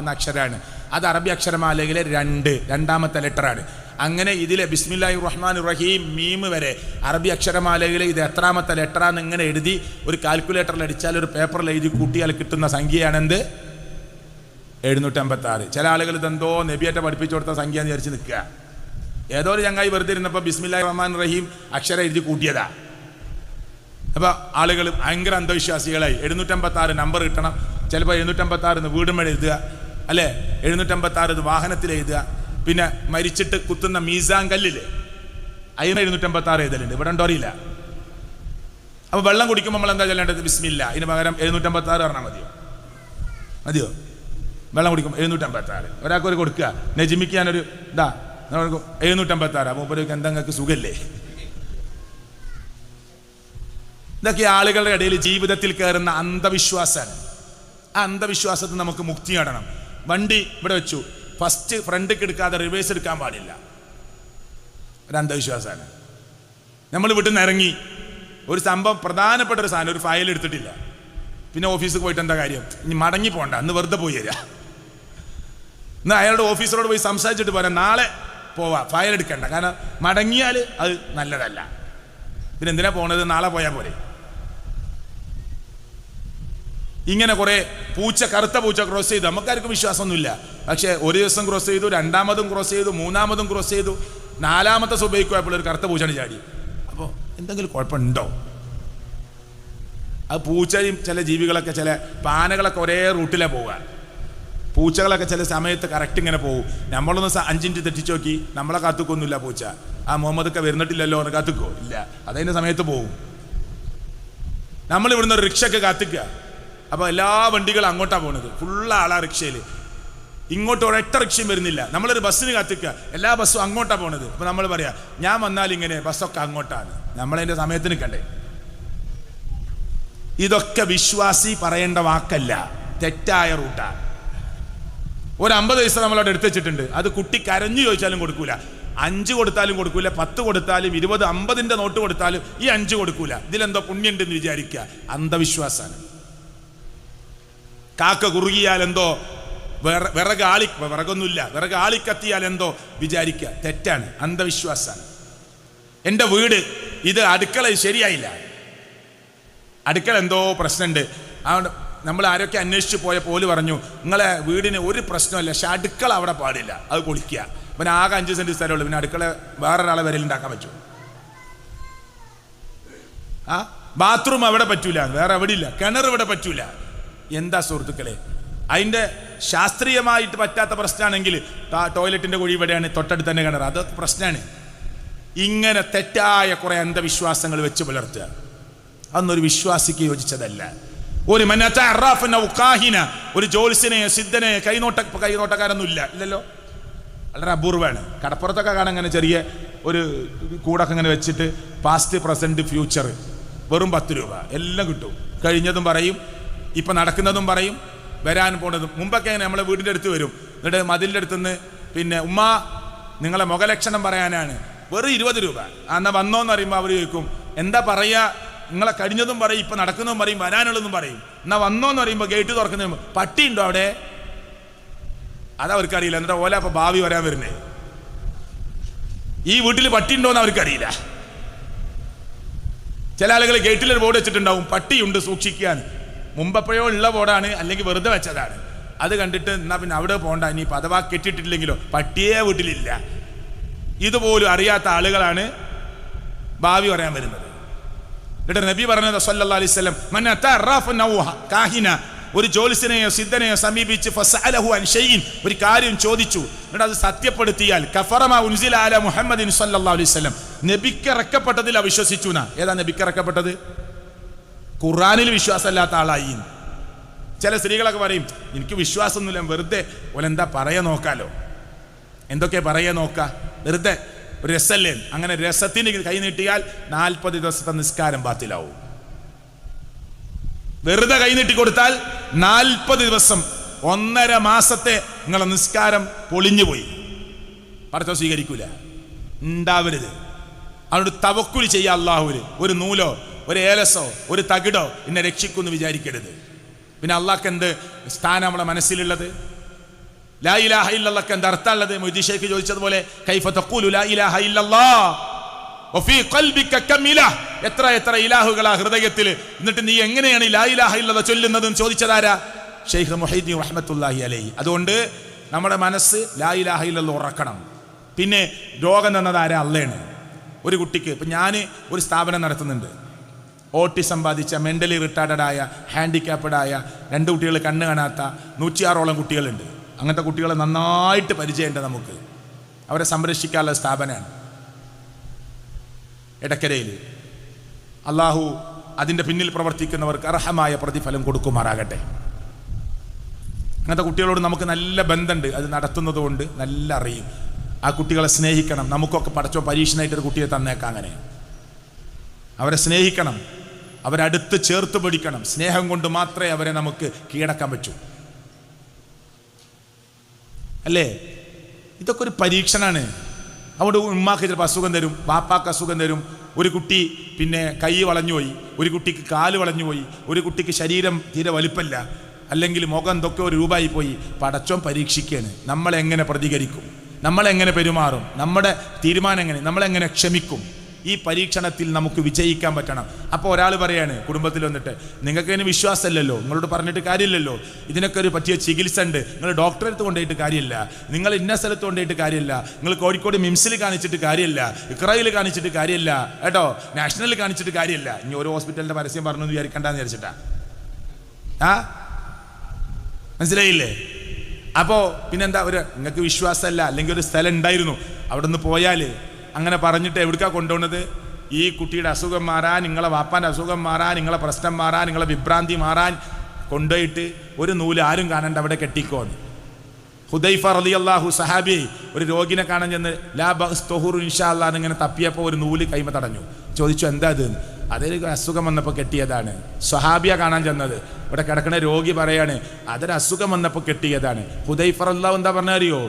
എന്ന അക്ഷരമാണ്. അത് അറബി അക്ഷരമാലയിലെ രണ്ടാമത്തെ ലെറ്ററാണ്. അങ്ങനെ ഇതിലെ ബിസ്മില്ലാഹിർ റഹ്മാനിർ റഹീം മീം വരെ അറബി അക്ഷരമാലയിലെ ഇത് എത്രാമത്തെ ലെറ്ററാന്ന് ഇങ്ങനെ എഴുതി ഒരു കാൽക്കുലേറ്ററിൽ അടിച്ചാൽ ഒരു പേപ്പറിൽ എഴുതി കൂട്ടിയാൽ കിട്ടുന്ന സംഖ്യയാണ് എന്ത്? 756. ചില ആളുകൾ ഇതെന്തോ നബിയേറ്റ പഠിപ്പിച്ചു കൊടുത്ത സംഖ്യ എന്ന് വിചാരിച്ച് നിൽക്കുക. ഏതോ ഒരു ചങ്ങായി വെറുതെ ഇരുന്നപ്പോൾ ബിസ്മില്ലാഹിർ റഹ്മാനിർ റഹീം അക്ഷരം എഴുതി കൂട്ടിയതാ. അപ്പോൾ ആളുകൾ ഭയങ്കര അന്ധവിശ്വാസികളായി. 756 നമ്പർ കിട്ടണം. ചിലപ്പോൾ 756 വീടും വഴി എഴുതുക, അല്ലേ? 756 വാഹനത്തിൽ എഴുതുക. പിന്നെ മരിച്ചിട്ട് കുത്തുന്ന മീസാൻ കല്ലില് അതിന് 756 എഴുതലുണ്ട്. ഇവിടെ ഉണ്ടോ അറിയില്ല. അപ്പോൾ വെള്ളം കുടിക്കുമ്പോൾ നമ്മൾ എന്താ ചൊല്ലേണ്ടത്? ബിസ്മില്ല. ഇതിന് പകരം 756 പറഞ്ഞാൽ മതിയോ? വെള്ളം കുടിക്കുമ്പോൾ 756. ഒരാൾക്കൊരു കൊടുക്കുക. നജിമിക്ക് ഞാനൊരു 756. മൂപ്പർക്ക് എന്തെങ്കിലും സുഖല്ലേ? ഇതൊക്കെ ആളുകളുടെ ഇടയിൽ ജീവിതത്തിൽ കയറുന്ന അന്ധവിശ്വാസമാണ്. ആ അന്ധവിശ്വാസത്തിൽ നമുക്ക് മുക്തി നേടണം. വണ്ടി ഇവിടെ വെച്ചു, ഫസ്റ്റ് ഫ്രണ്ടിക്ക് എടുക്കാതെ റിവേഴ്സ് എടുക്കാൻ പാടില്ല. ഒരു അന്ധവിശ്വാസമാണ്. നമ്മൾ വീട്ടിൽ നിന്ന് ഇറങ്ങി ഒരു സംഭവം, പ്രധാനപ്പെട്ട ഒരു സാധനം, ഒരു ഫയൽ എടുത്തിട്ടില്ല. പിന്നെ ഓഫീസിൽ പോയിട്ട് എന്താ കാര്യം? ഇനി മടങ്ങി പോകണ്ട, അന്ന് വെറുതെ പോയി തരാ. എന്നാൽ അയാളുടെ ഓഫീസറോട് പോയി സംസാരിച്ചിട്ട് പോരാ, നാളെ പോവാ, ഫയൽ എടുക്കണ്ട. കാരണം മടങ്ങിയാൽ അത് നല്ലതല്ല. പിന്നെ എന്തിനാ പോണത്? നാളെ പോയാൽ പോരെ. ഇങ്ങനെ കുറേ കറുത്ത പൂച്ച ക്രോസ് ചെയ്തു. നമുക്കാർക്കും വിശ്വാസമൊന്നുമില്ല. പക്ഷേ ഒരു ദിവസം ക്രോസ് ചെയ്തു, രണ്ടാമതും ക്രോസ് ചെയ്തു, മൂന്നാമതും ക്രോസ് ചെയ്തു, 4ാമത്തെ സുബഹിക്ക് പോയപ്പോൾ ഒരു കറുത്ത പൂച്ചയാണ് ചാടി. അപ്പോൾ എന്തെങ്കിലും കുഴപ്പമുണ്ടോ? അത് പൂച്ചയും ചില ജീവികളൊക്കെ, ചില പാനകളൊക്കെ ഒരേ റൂട്ടിലാണ് പോവുക. പൂച്ചകളൊക്കെ ചില സമയത്ത് കറക്റ്റ് ഇങ്ങനെ പോകും. നമ്മളൊന്ന് 5 മിനിറ്റ് തെറ്റിച്ച് നോക്കി, നമ്മളെ കാത്തുക്കൊന്നുമില്ല പൂച്ച. ആ മുഹമ്മദൊക്കെ വരുന്നിട്ടില്ലല്ലോ എന്ന് കാത്തുക്കോ? ഇല്ല, അതതിൻ്റെ സമയത്ത് പോവും. നമ്മൾ ഇവിടുന്ന് ഒരു റിക്ഷയ്ക്ക് കാത്തിക്കുക. അപ്പോൾ എല്ലാ വണ്ടികളും അങ്ങോട്ടാണ് പോകുന്നത്, ഫുള്ള് ആളാ റിക്ഷയിൽ. ഇങ്ങോട്ട് ഒരൊറ്റ റിക്ഷയും വരുന്നില്ല. നമ്മളൊരു ബസ്സിന് കാത്തിക്കുക, എല്ലാ ബസ്സും അങ്ങോട്ടാണ് പോകുന്നത്. അപ്പോൾ നമ്മൾ പറയാ ഞാൻ വന്നാൽ ഇങ്ങനെ ബസ്സൊക്കെ അങ്ങോട്ടാണ്, നമ്മളതിൻ്റെ സമയത്ത് നിൽക്കണ്ടേ. ഇതൊക്കെ വിശ്വാസി പറയേണ്ട വാക്കല്ല, തെറ്റായ റൂട്ടാണ്. ഒരു 50 പൈസ നമ്മളവിടെ എടുത്തു വെച്ചിട്ടുണ്ട്, അത് കുട്ടി കരഞ്ഞു ചോദിച്ചാലും കൊടുക്കൂല. 5 കൊടുത്താലും കൊടുക്കൂല, 10 കൊടുത്താലും 20, 50ന്റെ നോട്ട് കൊടുത്താലും ഈ 5 കൊടുക്കൂല. ഇതിലെന്തോ പുണ്യമുണ്ടെന്ന് വിചാരിക്കുക, അന്ധവിശ്വാസമാണ്. കാക്ക കുറുകിയാൽ എന്തോ വിറകൊന്നുമില്ല, വിറക് ആളിക്കത്തിയാൽ എന്തോ വിചാരിക്കുക, തെറ്റാണ്, അന്ധവിശ്വാസമാണ്. എൻ്റെ വീട് ഇത് അടുക്കള ശരിയായില്ല, അടുക്കള എന്തോ പ്രശ്നമുണ്ട്. അതുകൊണ്ട് നമ്മൾ ആരൊക്കെ അന്വേഷിച്ച് പോയ പോലും പറഞ്ഞു നിങ്ങളെ വീടിന് ഒരു പ്രശ്നമല്ല, പക്ഷെ അടുക്കള അവിടെ പാടില്ല, അത് പൊളിക്കുക. പിന്നെ ആകെ 5 സെന്റ് സ്ഥലമുള്ളൂ, പിന്നെ അടുക്കള വേറൊരാളെ വരലുണ്ടാക്കാൻ പറ്റുമോ? ബാത്റൂം അവിടെ പറ്റൂല, വേറെ എവിടെ ഇല്ല, കിണർ ഇവിടെ പറ്റൂല. എന്താ സുഹൃത്തുക്കളെ, അതിൻ്റെ ശാസ്ത്രീയമായിട്ട് പറ്റാത്ത പ്രശ്നമാണെങ്കിൽ ടോയ്ലറ്റിൻ്റെ കുഴി ഇവിടെയാണ്, തൊട്ടടുത്ത് തന്നെ കിണർ, അതൊക്കെ പ്രശ്നമാണ്. ഇങ്ങനെ തെറ്റായ കുറേ അന്ധവിശ്വാസങ്ങൾ വെച്ച് പുലർത്തുക അതൊന്നൊരു വിശ്വാസിക്ക് യോജിച്ചതല്ല. ഒരു ഒരു ജോത്സ്യനെ സിദ്ധനെ കൈനോട്ടക്കാരൊന്നും ഇല്ലല്ലോ, വളരെ അപൂർവമാണ്. കടപ്പുറത്തൊക്കെ കാണാൻ അങ്ങനെ ചെറിയ ഒരു കൂടൊക്കെ ഇങ്ങനെ വെച്ചിട്ട് പാസ്റ്റ് പ്രസന്റ് ഫ്യൂച്ചർ വെറും 10 രൂപ എല്ലാം കിട്ടും. കഴിഞ്ഞതും പറയും, ഇപ്പം നടക്കുന്നതും പറയും, വരാൻ പോണതും. മുമ്പൊക്കെ അങ്ങനെ നമ്മളെ വീടിൻ്റെ അടുത്ത് വരും, എന്നിട്ട് മതിലിൻ്റെ അടുത്തുനിന്ന് പിന്നെ ഉമ്മ നിങ്ങളെ മുഖലക്ഷണം പറയാനാണ്, വെറും 20 രൂപ. എന്നാൽ വന്നോന്ന് പറയുമ്പോൾ അവർ ചോദിക്കും എന്താ പറയുക, നിങ്ങളെ കഴിഞ്ഞതും പറയും, ഇപ്പം നടക്കുന്നതും പറയും, വരാനുള്ളതും പറയും. എന്നാൽ വന്നോന്ന് പറയുമ്പോൾ ഗേറ്റ് തുറക്കുന്ന പട്ടി ഉണ്ടോ അവിടെ, അതവർക്കറിയില്ല. എന്നിട്ട് ഓല അപ്പോൾ ഭാവി വരാൻ വരുന്നേ, ഈ വീട്ടിൽ പട്ടി ഉണ്ടോയെന്ന് അവർക്കറിയില്ല. ചില ആളുകൾ ഗേറ്റിലൊരു ബോർഡ് വെച്ചിട്ടുണ്ടാവും, പട്ടിയുണ്ട് സൂക്ഷിക്കാൻ. മുമ്പെപ്പോഴോ ഉള്ള ബോർഡാണ്, അല്ലെങ്കിൽ വെറുതെ വെച്ചതാണ്. അത് കണ്ടിട്ട് എന്നാൽ പിന്നെ അവിടെ പോകണ്ട, ഇനി അഥവാ കെട്ടിട്ടില്ലെങ്കിലോ പട്ടിയെ വീട്ടിലില്ല. ഇതുപോലും അറിയാത്ത ആളുകളാണ് ഭാവി പറയാൻ വരുന്നത്. എന്നിട്ട് നബി പറഞ്ഞത് സല്ലല്ലാഹു അലൈഹി വസല്ലം മൻ അതാ അറാഫൻ ഔ കാഹിന, ഒരു ജോലിസിനെയോ സിദ്ധനെയോ സമീപിച്ച് ഫസഅലഹു അൻ ഷൈഇൻ, ഒരു കാര്യം ചോദിച്ചു, എന്നിട്ട് അത് സത്യപ്പെടുത്തിയാൽ കഫറ മാ ഉൻസില അലാ മുഹമ്മദിൻ സല്ലല്ലാഹു അലൈഹി വസല്ലം, നബിക്ക് ഇറക്കപ്പെട്ടതിൽ അവിശ്വസിച്ചു. ഏതാ നബിക്ക് ഇറക്കപ്പെട്ടത്? ഖുർആനിൽ വിശ്വാസമില്ലാത്ത ആളായി. ചില സ്ത്രീകളൊക്കെ പറയും എനിക്ക് വിശ്വാസമൊന്നുമില്ല, വെറുതെ ഓലെന്താ പറയാ നോക്കാലോ, എന്തൊക്കെ പറയാ നോക്കാം, വെറുതെ ഒരു രസല്ലേ. അങ്ങനെ രസത്തിന് കൈ നീട്ടിയാൽ 40 ദിവസത്തെ നിസ്കാരം ബാത്തിലാവും. വെറുതെ കൈ നീട്ടി കൊടുത്താൽ 40 ദിവസം 1.5 മാസത്തെ നിങ്ങളെ നിസ്കാരം പൊളിഞ്ഞുപോയി, പടച്ചോൻ സ്വീകരിക്കൂല. ഉണ്ടാവരുത്. അതുകൊണ്ട് തവക്കുൽ ചെയ്യുക അള്ളാഹുവിൽ. ഒരു നൂലോ ഒരു ഏലസോ ഒരു തകിടോ എന്നെ രക്ഷിക്കുമെന്ന് വിചാരിക്കരുത്. പിന്നെ അള്ളാഹ്ക്ക് എന്ത് സ്ഥാനം നമ്മുടെ മനസ്സിലുള്ളത്? ലാ ഇലാഹ ഇല്ലല്ലാഹ് എന്താ അർത്ഥമുള്ളത്? മൊയ്തീൻ ശൈഖ് ചോദിച്ചതുപോലെ കൈഫ തഖൂലു ലാ ഇലാഹ ഇല്ലല്ലാഹ് വഫീ ഖൽബിക കം ഇലാഹ്, എത്ര എത്ര ഇലാഹുകളാ ഹൃദയത്തിൽ, എന്നിട്ട് നീ എങ്ങനെയാണ് ലാ ഇലാഹ ഇല്ലല്ലാഹ് ചൊല്ലുന്നതെന്ന് ചോദിച്ചതാരാ? ശൈഖ് മുഹീദ്ദീൻ റഹ്മത്തുള്ളാഹി അലൈഹി. അതുകൊണ്ട് നമ്മുടെ മനസ്സ് ലാ ഇലാഹ ഇല്ലല്ലാഹ് ഉറക്കണം. പിന്നെ രോഗം തന്നതാരാ? അള്ളയാണ്. ഒരു കുട്ടിക്ക് ഇപ്പം ഞാൻ ഒരു സ്ഥാപനം നടത്തുന്നുണ്ട്, ഓട്ടിസം ബാധിച്ച മെൻ്റലി റിട്ടാർഡായ ഹാൻഡിക്യാപ്ഡായ 2 കുട്ടികൾ, കണ്ണ് കാണാത്ത 106ഓളം കുട്ടികളുണ്ട്. അങ്ങനത്തെ കുട്ടികളെ നന്നായിട്ട് പരിചയമുണ്ട് നമുക്ക്. അവരെ സംരക്ഷിക്കാനുള്ള സ്ഥാപനമാണ് എടക്കരയിൽ. അള്ളാഹു അതിൻ്റെ പിന്നിൽ പ്രവർത്തിക്കുന്നവർക്ക് അർഹമായ പ്രതിഫലം കൊടുക്കുമാറാകട്ടെ. അങ്ങനത്തെ കുട്ടികളോട് നമുക്ക് നല്ല ബന്ധമുണ്ട്, അത് നടത്തുന്നത് കൊണ്ട് നല്ല അറിയും. ആ കുട്ടികളെ സ്നേഹിക്കണം. നമുക്കൊക്കെ പടച്ചോ പരീക്ഷണമായിട്ടൊരു കുട്ടിയെ തന്നേക്കാം. അങ്ങനെ അവരെ സ്നേഹിക്കണം, അവരടുത്ത് ചേർത്ത് പിടിക്കണം. സ്നേഹം കൊണ്ട് മാത്രമേ അവരെ നമുക്ക് കീഴടക്കാൻ പറ്റൂ, അല്ലേ? ഇതൊക്കെ ഒരു പരീക്ഷണമാണ്. അവിടെ ഉമ്മാക്ക് ചിലപ്പോൾ അസുഖം തരും, ബാപ്പാക്ക് അസുഖം തരും. ഒരു കുട്ടി പിന്നെ കൈ വളഞ്ഞുപോയി, ഒരു കുട്ടിക്ക് കാല് വളഞ്ഞുപോയി, ഒരു കുട്ടിക്ക് ശരീരം തീരെ വലുപ്പമില്ല, അല്ലെങ്കിൽ മുഖം എന്തൊക്കെ ഒരു രൂപമായി പോയി. പടച്ചോൻ പരീക്ഷിക്കുകയാണ്. നമ്മളെങ്ങനെ പ്രതികരിക്കും, നമ്മളെങ്ങനെ പെരുമാറും, നമ്മുടെ തീരുമാനം എങ്ങനെ, നമ്മളെങ്ങനെ ക്ഷമിക്കും. ഈ പരീക്ഷണത്തിൽ നമുക്ക് വിജയിക്കാൻ പറ്റണം. അപ്പോൾ ഒരാൾ പറയാണ് കുടുംബത്തിൽ വന്നിട്ട്, നിങ്ങൾക്ക് ഇതിന് വിശ്വാസമല്ലല്ലോ, നിങ്ങളോട് പറഞ്ഞിട്ട് കാര്യമില്ലല്ലോ, ഇതിനൊക്കെ ഒരു പറ്റിയ ചികിത്സ ഉണ്ട്, നിങ്ങൾ ഡോക്ടറെ അടുത്ത് കൊണ്ടുപോയിട്ട് കാര്യമില്ല, നിങ്ങൾ ഇന്ന സ്ഥലത്ത് കൊണ്ടുപോയിട്ട് കാര്യമില്ല, നിങ്ങൾ കോഴിക്കോട് മിംസിൽ കാണിച്ചിട്ട് കാര്യമില്ല, ഇക്രയിൽ കാണിച്ചിട്ട് കാര്യമില്ല, കേട്ടോ, നാഷണലിൽ കാണിച്ചിട്ട് കാര്യമില്ല. ഇനി ഓരോ ഹോസ്പിറ്റലിൻ്റെ പരസ്യം പറഞ്ഞു എന്ന് വിചാരിക്കണ്ടെന്ന് വിചാരിച്ചിട്ടാ. മനസ്സിലായില്ലേ? അപ്പോൾ പിന്നെന്താ, നിങ്ങൾക്ക് വിശ്വാസമല്ല, അല്ലെങ്കിൽ ഒരു സ്ഥലം ഉണ്ടായിരുന്നു, അവിടെ നിന്ന് പോയാൽ അങ്ങനെ പറഞ്ഞിട്ട് എവിടേക്കാണ് കൊണ്ടുപോകുന്നത്? ഈ കുട്ടിയുടെ അസുഖം മാറാൻ, നിങ്ങളെ വാപ്പാൻ്റെ അസുഖം മാറാൻ, നിങ്ങളെ പ്രശ്നം മാറാൻ, നിങ്ങളെ വിഭ്രാന്തി മാറാൻ കൊണ്ടുപോയിട്ട് ഒരു നൂല് ആരും കാണണ്ട അവിടെ കെട്ടിക്കോന്ന്. ഹുദൈഫ റളിയല്ലാഹു സഹാബി ഒരു രോഗിനെ കാണാൻ ചെന്ന് ലാ ബഅസ് തുഹൂറു ഇൻഷാ അല്ലാഹ് ഇങ്ങനെ തപ്പിയപ്പോൾ ഒരു നൂല് കൈമ തടഞ്ഞു. ചോദിച്ചു എന്താ ഇത്? അതൊരു അസുഖം വന്നപ്പോൾ കെട്ടിയതാണ്. സ്വഹാബിയ കാണാൻ ചെന്നത്, ഇവിടെ കിടക്കുന്ന രോഗി പറയാണ് അതൊരു അസുഖം വന്നപ്പോൾ കെട്ടിയതാണ്. ഹുദൈഫ റളിയല്ലാഹു എന്താ പറഞ്ഞ അറിയോ?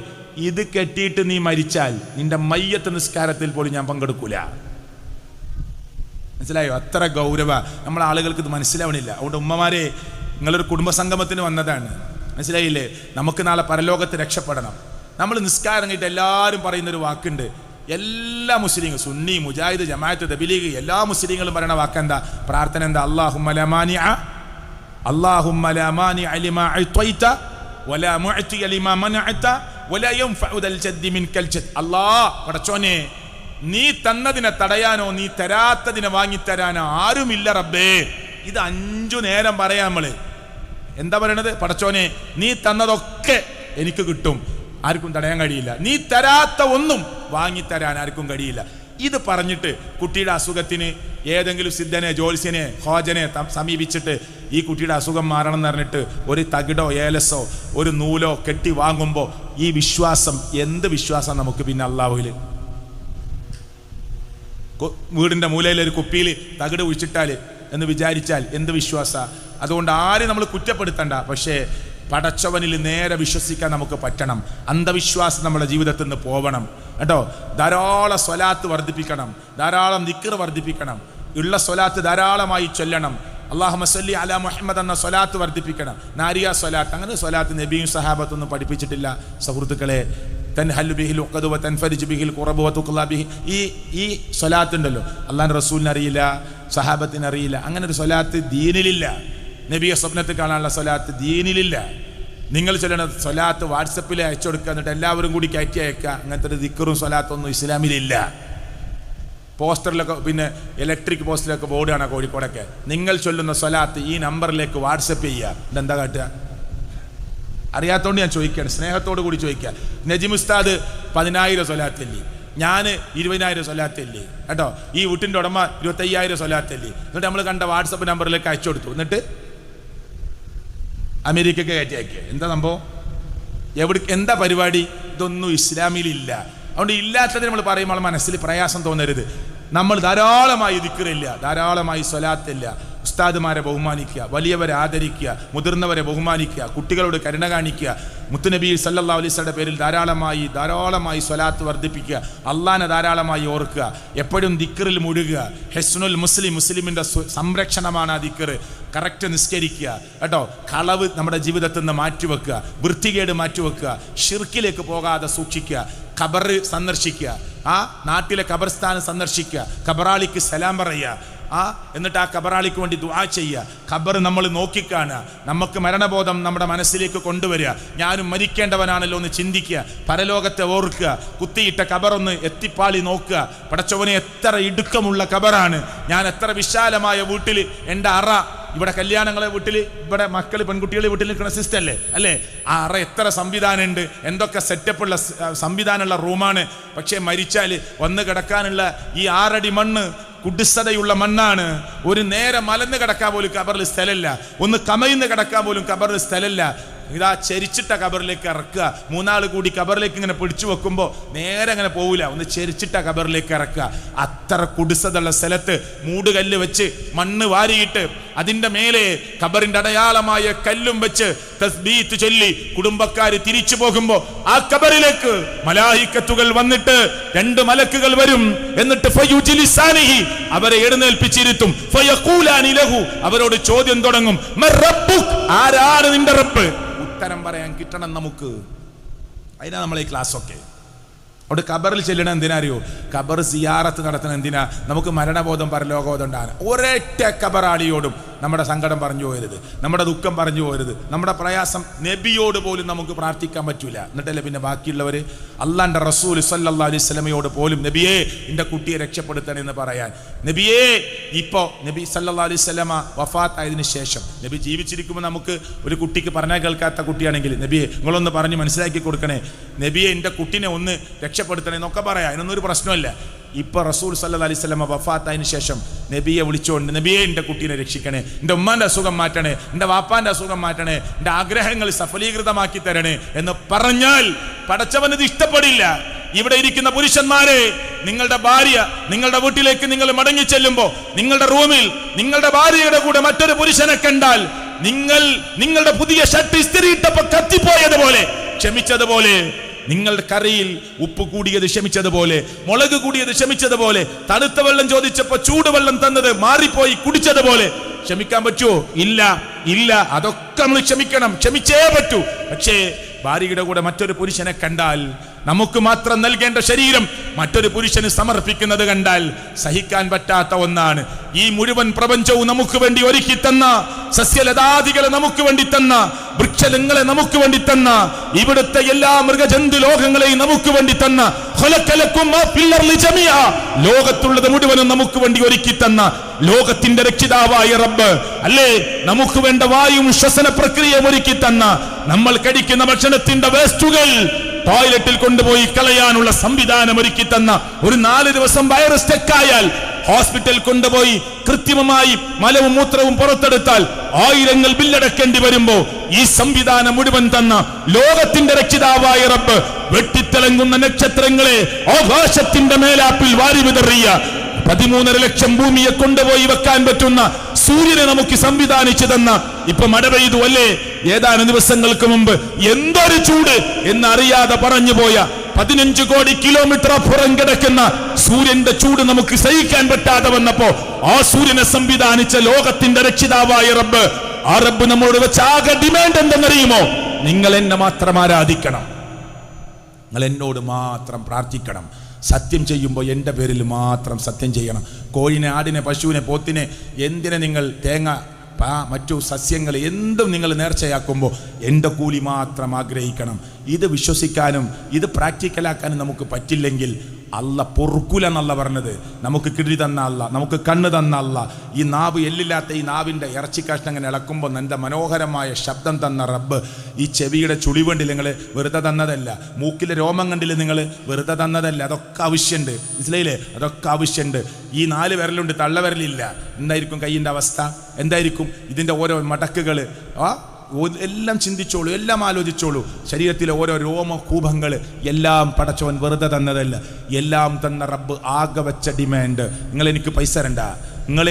ഇത് കെട്ടിയിട്ട് നീ മരിച്ചാൽ നിന്റെ മയ്യത്ത് നിസ്കാരത്തിൽ പോലും ഞാൻ പങ്കെടുക്കൂല. മനസ്സിലായോ? അത്ര ഗൗരവ. നമ്മളെ ആളുകൾക്ക് ഇത് മനസ്സിലാവണില്ല. അതുകൊണ്ട് ഉമ്മമാരെ, നിങ്ങളൊരു കുടുംബസംഗമത്തിന് വന്നതാണ്, മനസ്സിലായില്ലേ? നമുക്ക് നാളെ പരലോകത്ത് രക്ഷപ്പെടണം. നമ്മൾ നിസ്കാരം കഴിഞ്ഞിട്ട് എല്ലാവരും പറയുന്നൊരു വാക്കുണ്ട്. എല്ലാ മുസ്ലിങ്ങളും, സുന്നി, മുജാഹിദ്, ജമാഅത്ത്, തബ്ലീഗ് എല്ലാ മുസ്ലിങ്ങളും പറയുന്ന വാക്കെന്താ? പ്രാർത്ഥന എന്താ? അല്ലാഹുമ്മ ലാ മാനിഅ ലിമാ അഅ്തൈത വലാ മുഅ്തിയ ലിമാ മനഅത വലാ യൻഫഉ ദൽ ജദ്ദി മിൻകൽ ജദ്. അല്ലാഹ് പടച്ചോനെ, നീ തന്നതിനെ തടയാനോ നീ തരാത്തതിനെ വാങ്ങിത്തരാനോ ആരുമില്ല റബ്ബേ. ഇത് 5 നേരം പറയാം നമ്മള്. എന്താ പറയണത്? പടച്ചോനെ, നീ തന്നതൊക്കെ എനിക്ക് കിട്ടും, ആർക്കും തടയാൻ കഴിയില്ല. നീ തരാത്ത ഒന്നും വാങ്ങിത്തരാൻ ആർക്കും കഴിയില്ല. ഇത് പറഞ്ഞിട്ട് കുട്ടിയുടെ അസുഖത്തിന് ഏതെങ്കിലും സിദ്ധനെ, ജ്യോത്സ്യനെ, ഹോജനെ സമീപിച്ചിട്ട് ഈ കുട്ടിയുടെ അസുഖം മാറണം എന്ന് പറഞ്ഞിട്ട് ഒരു തകിടോ ഏലസോ ഒരു നൂലോ കെട്ടി വാങ്ങുമ്പോൾ ഈ വിശ്വാസം, എന്ത് വിശ്വാസം നമുക്ക് പിന്നെ അല്ലാഹുവിൽ? വീടിൻ്റെ മൂലയിൽ ഒരു കുപ്പിയിൽ തകിട് ഒഴിച്ചിട്ടാൽ എന്ന് വിചാരിച്ചാൽ എന്ത് വിശ്വാസ? അതുകൊണ്ട് ആരും നമ്മൾ കുറ്റപ്പെടുത്തണ്ട. പക്ഷേ പടച്ചവനിൽ നേരെ വിശ്വസിക്കാൻ നമുക്ക് പറ്റണം. അന്ധവിശ്വാസം നമ്മുടെ ജീവിതത്തിൽ നിന്ന് പോവണം കേട്ടോ. ധാരാളം സ്വലാത്ത് വർദ്ധിപ്പിക്കണം, ധാരാളം ദിക്ർ വർദ്ധിപ്പിക്കണം, ഉള്ള സ്വലാത്ത് ധാരാളമായി ചൊല്ലണം. അല്ലാഹുമ്മ സ്വല്ലി അലാ മുഹമ്മദ് എന്ന സ്വലാത്ത് വർദ്ധിപ്പിക്കണം. നാരിയ സ്വലാത്ത്, അങ്ങനെ സ്വലാത്ത് നബിയും സഹാബത്തൊന്നും പഠിപ്പിച്ചിട്ടില്ല സുഹൃത്തുക്കളെ. തൻഹല്ലു ബിഹിൽ ഉഖദു വ തൻഫരിജു ബിഹിൽ ഖുറബു വ തുഖ്ലാ ബിഹി. ഈ സ്വലാത്ത് ഉണ്ടല്ലോ, അല്ലാഹുവിൻ്റെ റസൂലിന് അറിയില്ല, സഹാബത്തിന് അറിയില്ല. അങ്ങനെ ഒരു സ്വലാത്ത് ദീനിലില്ല. നബിയെ സ്വപ്നത്തിൽ കാണാനുള്ള സ്വലാത്ത് ദീനിലില്ല. നിങ്ങൾ ചൊല്ലണ സ്വലാത്ത് വാട്സപ്പിൽ അയച്ചു കൊടുക്കുക, എന്നിട്ട് എല്ലാവരും കൂടി കയറ്റി അയക്കുക. അങ്ങനത്തെ ഒരു ദിക്റും സ്വലാത്തൊന്നും ഇസ്ലാമിലില്ല. പോസ്റ്ററിലൊക്കെ, പിന്നെ ഇലക്ട്രിക് പോസ്റ്ററിലൊക്കെ ബോർഡാണ് കോഴിക്കോടൊക്കെ. നിങ്ങൾ ചൊല്ലുന്ന സ്വലാത്ത് ഈ നമ്പറിലേക്ക് വാട്സപ്പ് ചെയ്യുക. ഇതെന്താ കാട്ടുക? അറിയാത്തതുകൊണ്ട് ഞാൻ ചോദിക്കുകയാണ്, സ്നേഹത്തോടു കൂടി ചോദിക്കുക. നജിം ഉസ്താദ് 10,000 സ്വലാത്തല്ലേ, ഞാൻ 20,000 സ്വലാത്തല്ലേ കേട്ടോ. ഈ വീട്ടിൻ്റെ ഉടമ 25,000 സ്വലാത്തല്ലേ. എന്നിട്ട് നമ്മൾ കണ്ട വാട്സപ്പ് നമ്പറിലേക്ക് അയച്ചു കൊടുത്തു. എന്നിട്ട് അമേരിക്കയ്ക്ക് കയറ്റി അയക്കുക. എന്താ സംഭവം? എന്താ പരിപാടി? ഇതൊന്നും ഇസ്ലാമിലില്ല. അതുകൊണ്ട് ഇല്ലാത്തത് നമ്മൾ പറയുമ്പോൾ മനസ്സിൽ പ്രയാസം തോന്നരുത്. നമ്മൾ ധാരാളമായി ദിക്റില്ല, ധാരാളമായി സ്വലാത്തില്ല. ഉസ്താദുമാരെ ബഹുമാനിക്കുക, വലിയവരെ ആദരിക്കുക, മുതിർന്നവരെ ബഹുമാനിക്കുക, കുട്ടികളോട് കരുണ കാണിക്കുക. മുത്തുനബി സല്ലല്ലാഹു അലൈഹി വസല്ലം പേരിൽ ധാരാളമായി സ്വലാത്ത് വർദ്ധിപ്പിക്കുക. അള്ളാനെ ധാരാളമായി ഓർക്കുക, എപ്പോഴും ദിക്റിൽ മുഴുകുക. ഹെസ്നുൽ മുസ്ലിമിൻ്റെ സംരക്ഷണമാണ് ആ ദിക്ർ. കറക്റ്റ് നിസ്കരിക്കുക കേട്ടോ. കളവ് നമ്മുടെ ജീവിതത്തിൽ നിന്ന് മാറ്റിവെക്കുക, വൃത്തികേട് മാറ്റിവെക്കുക, ഷിർക്കിലേക്ക് പോകാതെ സൂക്ഷിക്കുക. ഖബർ സന്ദർശിക്കുക, ആ നാട്ടിലെ ഖബർസ്ഥാനം സന്ദർശിക്കുക, ഖബറാളിക്ക് സലാം പറയുക, എന്നിട്ട് ആ ഖബറാളിക്ക് വേണ്ടി ദുആ ചെയ്യുക. ഖബർ നമ്മൾ നോക്കിക്കാണുക, നമുക്ക് മരണബോധം നമ്മുടെ മനസ്സിലേക്ക് കൊണ്ടുവരിക. ഞാനും മരിക്കേണ്ടവനാണല്ലോ എന്ന് ചിന്തിക്കുക, പരലോകത്തെ ഓർക്കുക, കുത്തിയിട്ട ഖബറൊന്ന് എത്തിപ്പാളി നോക്കുക. പടച്ചവനെ, എത്ര ഇടുക്കമുള്ള ഖബറാണ്, ഞാൻ എത്ര വിശാലമായ വീട്ടിൽ, എൻ്റെ അറ, ഇവിടെ കല്യാണങ്ങളെ വീട്ടിൽ, ഇവിടെ മക്കൾ പെൺകുട്ടികളെ വീട്ടിൽ നിൽക്കുന്ന സിസ്റ്റം അല്ലേ, ആ അറ എത്ര സംവിധാനമുണ്ട്, എന്തൊക്കെ സെറ്റപ്പുള്ള സംവിധാനമുള്ള റൂമാണ്. പക്ഷേ മരിച്ചാൽ വന്ന് കിടക്കാനുള്ള ഈ 6 അടി മണ്ണ് കുടിസതയുള്ള മണ്ണാണ്. ഒരു നേരെ മലന്ന് കിടക്കാൻ പോലും ഖബറിൽ സ്ഥലമില്ല, ഒന്ന് കമയിന്ന് കിടക്കാൻ പോലും ഖബറിൽ സ്ഥലമില്ല. ഇതാ ചെരിച്ചിട്ട ഖബറിലേക്ക് ഇറക്കുക. 3 ആൾ കൂടി ഖബറിലേക്ക് ഇങ്ങനെ പിടിച്ചു വെക്കുമ്പോൾ നേരെ അങ്ങനെ പോവില്ല, ഒന്ന് ചെരിച്ചിട്ട ഖബറിലേക്ക് ഇറക്കുക. അത്ര കുടിസതുള്ള സ്ഥലത്ത് മൂടുകല്ല് വെച്ച് മണ്ണ് വാരിയിട്ട് അതിൻ്റെ മേലെ ഖബറിന്റെ അടയാളമായ കല്ലും വെച്ച് തസ്ബീത്ത് ചൊല്ലി കുടുംബക്കാര് തിരിച്ചു പോകുമ്പോൾ ആ ഖബറിലേക്ക് മലായിക്കത്തുകൾ വന്നിട്ട് 2 മലക്കുകൾ വരും. എന്നിട്ട് ഫയുജ്ലിസാനിഹി, അവരെ എഴുന്നേൽപ്പിച്ചിരുത്തും. ഫയഖൂലാനി ലഹു, അവരോട് ചോദ്യം തുടങ്ങും. മർറബ്ബുക്, ആരാണ് നിന്റെ റബ്ബ്? ഉത്തരം പറയാൻ കിട്ടണം നമുക്ക്. അതിനാ നമ്മളെ ഈ ക്ലാസ്സൊക്കെ. അവിടെ ഖബറിൽ ചെല്ലണം എന്തിനാ അറിയോ? ഖബർ സിയാറത്ത് നടത്തണം എന്തിനാ? നമുക്ക് മരണബോധം, പരലോകബോധം ഉണ്ടാകാൻ. ഒരൊറ്റ ഖബറാളിയോടും നമ്മുടെ സങ്കടം പറഞ്ഞു പോകരുത്, നമ്മുടെ ദുഃഖം പറഞ്ഞു പോകരുത്, നമ്മുടെ പ്രയാസം നബിയോട് പോലും നമുക്ക് പ്രാർത്ഥിക്കാൻ പറ്റൂല. എന്നിട്ടല്ലേ പിന്നെ ബാക്കിയുള്ളവർ അള്ളാന്റെ റസൂൽ സല്ലല്ലാഹു അലൈഹി വസല്ലമയോട് പോലും നബിയേ എൻ്റെ കുട്ടിയെ രക്ഷപ്പെടുത്തണം എന്ന് പറയാൻ. നബിയേ, ഇപ്പോൾ നബി സല്ലല്ലാഹു അലൈഹി വസല്ലമ വഫാത്ത് ആയതിനു ശേഷം, നബി ജീവിച്ചിരിക്കുമ്പോൾ നമുക്ക് ഒരു കുട്ടിക്ക് പറഞ്ഞാൽ കേൾക്കാത്ത കുട്ടിയാണെങ്കിൽ നബിയെ നിങ്ങളൊന്ന് പറഞ്ഞ് മനസ്സിലാക്കി കൊടുക്കണേ, നബിയെ എൻ്റെ കുട്ടിനെ ഒന്ന് രക്ഷപ്പെടുത്തണേ എന്നൊക്കെ പറയാം. അതിനൊന്നും ഒരു പ്രശ്നമല്ല. ഇപ്പൊ റസൂൽ സല്ലല്ലാഹു അലൈഹി വസല്ലം വഫാത്തായതിനു ശേഷം നബിയെ വിളിച്ചുകൊണ്ട്, നബിയെ എൻ്റെ കുട്ടീനെ രക്ഷിക്കണേ, എൻ്റെ ഉമ്മാൻ്റെ അസുഖം മാറ്റണേ, എൻ്റെ വാപ്പാൻ്റെ അസുഖം മാറ്റണേ, എൻ്റെ ആഗ്രഹങ്ങൾ സഫലീകൃതമാക്കി തരണേ എന്ന് പറഞ്ഞാൽ പടച്ചവനത് ഇഷ്ടപ്പെടില്ല. ഇവിടെ ഇരിക്കുന്ന പുരുഷന്മാരെ, നിങ്ങളുടെ ഭാര്യ നിങ്ങളുടെ വീട്ടിലേക്ക് നിങ്ങൾ മടങ്ങി ചെല്ലുമ്പോൾ നിങ്ങളുടെ റൂമിൽ നിങ്ങളുടെ ഭാര്യയുടെ കൂടെ മറ്റൊരു പുരുഷനെ കണ്ടാൽ നിങ്ങളുടെ പുതിയ ഷർട്ട് ഇസ്തിരിയിട്ടപ്പോ കത്തിപ്പോയതുപോലെ ക്ഷമിച്ചതുപോലെ, നിങ്ങളുടെ കറിയിൽ ഉപ്പ് കൂടിയത് ക്ഷമിച്ചതുപോലെ, മുളക് കൂടിയത് ക്ഷമിച്ചതുപോലെ, തണുത്ത വെള്ളം ചോദിച്ചപ്പോ ചൂടുവെള്ളം തന്നത് മാറിപ്പോയി കുടിച്ചതുപോലെ ക്ഷമിക്കാൻ പറ്റുമോ? ഇല്ല ഇല്ല. അതൊക്കെ നമ്മൾ ക്ഷമിക്കണം, ക്ഷമിച്ചേ പറ്റൂ. പക്ഷേ ഭാര്യയുടെ കൂടെ മറ്റൊരു പുരുഷനെ കണ്ടാൽ, നമുക്ക് മാത്രം നൽകേണ്ട ശരീരം മറ്റൊരു പുരുഷന് സമർപ്പിക്കുന്നത് കണ്ടാൽ സഹിക്കാൻ പറ്റാത്ത ഒന്നാണ്. ഈ മുഴുവൻ പ്രപഞ്ചവും നമുക്ക് വേണ്ടി ഒരുക്കി തന്ന, സസ്യലതാദികളെ നമുക്ക് വേണ്ടി തന്ന, വൃക്ഷലങ്ങളെ നമുക്ക് വേണ്ടി തന്ന, ഇവിടുത്തെ എല്ലാ മൃഗജന്തു ലോകങ്ങളെയും നമുക്ക് വേണ്ടി തന്ന, ലോകത്തുള്ളത് മുഴുവനും നമുക്ക് വേണ്ടി ഒരുക്കി തന്ന ലോകത്തിന്റെ രക്ഷിതാവായ റബ്ബ് അല്ലേ, നമുക്ക് വേണ്ട വായും ശ്വസന പ്രക്രിയയും ഒരുക്കി തന്ന, നമ്മൾ കഴിക്കുന്ന ഭക്ഷണത്തിന്റെ വേസ്റ്റുകൾ ടോയ്ലറ്റിൽ കൊണ്ടുപോയി കളയാനുള്ള സംവിധാനം ഒരുക്കി തന്ന, ഒരു 4 ദിവസം വയറ് സ്റ്റക്കായാൽ ഹോസ്പിറ്റൽ കൊണ്ടുപോയി കൃത്രിമമായി മലവും മൂത്രവും പുറത്തെടുത്താൽ 1000 ബില്ലടക്കേണ്ടി വരുമ്പോ ഈ സംവിധാനം മുഴുവൻ തന്ന ലോകത്തിന്റെ രക്ഷിതാവായ റബ്ബ് വെട്ടിത്തിളങ്ങുന്ന നക്ഷത്രങ്ങളെ ആകാശത്തിന്റെ മേലാപ്പിൽ വാരി വിതറിയ 13.5 ലക്ഷം ഭൂമിയെ കൊണ്ടുപോയി വെക്കാൻ പറ്റുന്ന സൂര്യനെ നമുക്ക് സംവിധാനിച്ചു തന്ന, ഇപ്പൊ മഴ പെയ്തു അല്ലേ, ഏതാനും ദിവസങ്ങൾക്ക് മുമ്പ് എന്തൊരു ചൂട് എന്നറിയാതെ പറഞ്ഞു പോയ 15 കോടി കിലോമീറ്റർ അപ്പുറം കിടക്കുന്ന സൂര്യന്റെ ചൂട് നമുക്ക് സഹിക്കാൻ പറ്റാതെ വന്നപ്പോ ആ സൂര്യനെ സംവിധാനിച്ച ലോകത്തിന്റെ രക്ഷിതാവായ റബ്ബ്, ആ റബ്ബ് നമ്മോട് വെച്ച ആകെ ഡിമാൻഡ് എന്തെന്നറിയുമോ? നിങ്ങൾ എന്നെ മാത്രം ആരാധിക്കണം, നിങ്ങൾ എന്നോട് മാത്രം പ്രാർത്ഥിക്കണം, സത്യം ചെയ്യുമ്പോൾ എൻ്റെ പേരിൽ മാത്രം സത്യം ചെയ്യണം. കോഴിനെ, ആടിനെ, പശുവിനെ, പോത്തിനെ, എന്തിനെ നിങ്ങൾ തേങ്ങ, മറ്റു സസ്യങ്ങൾ എന്തും നിങ്ങൾ നേർച്ചയാക്കുമ്പോൾ എൻ്റെ കൂലി മാത്രം ആഗ്രഹിക്കണം. ഇത് വിശ്വസിക്കാനും ഇത് പ്രാക്ടിക്കലാക്കാനും നമുക്ക് പറ്റില്ലെങ്കിൽ അല്ല പൊറുക്കൂല എന്നല്ല പറഞ്ഞത്. നമുക്ക് കിഴി തന്ന അല്ല, നമുക്ക് കണ്ണ് തന്ന അല്ല, ഈ നാവ് എല്ലില്ലാത്ത ഈ നാവിൻ്റെ ഇറച്ചി കഷ്ണം അങ്ങനെ ഇളക്കുമ്പോൾ നല്ല മനോഹരമായ ശബ്ദം തന്ന റബ്ബ്, ഈ ചെവിയുടെ ചുളിവണ്ടിൽ നിങ്ങൾ വെറുതെ തന്നതല്ല, മൂക്കിലെ രോമം കണ്ടിൽ നിങ്ങൾ വെറുതെ തന്നതല്ല, അതൊക്കെ ആവശ്യമുണ്ട്. മനസ്സിലായില്ലേ? അതൊക്കെ ആവശ്യമുണ്ട്. ഈ 4 വിരലുണ്ട്, തള്ളവിരലില്ല. എന്തായിരിക്കും കയ്യിൻ്റെ അവസ്ഥ? എന്തായിരിക്കും ഇതിൻ്റെ ഓരോ മടക്കുകൾ? എല്ലാം ചിന്തിച്ചോളൂ, എല്ലാം ആലോചിച്ചോളൂ. ശരീരത്തിലെ ഓരോ രോമകൂപങ്ങൾ എല്ലാം പടച്ചവൻ വെറുതെ തന്നതല്ല, എല്ലാം തന്ന റബ്ബ് ആകെ വെച്ച ഡിമാൻഡ്, നിങ്ങൾ എനിക്ക് പൈസ തരണ്ട, നിങ്ങൾ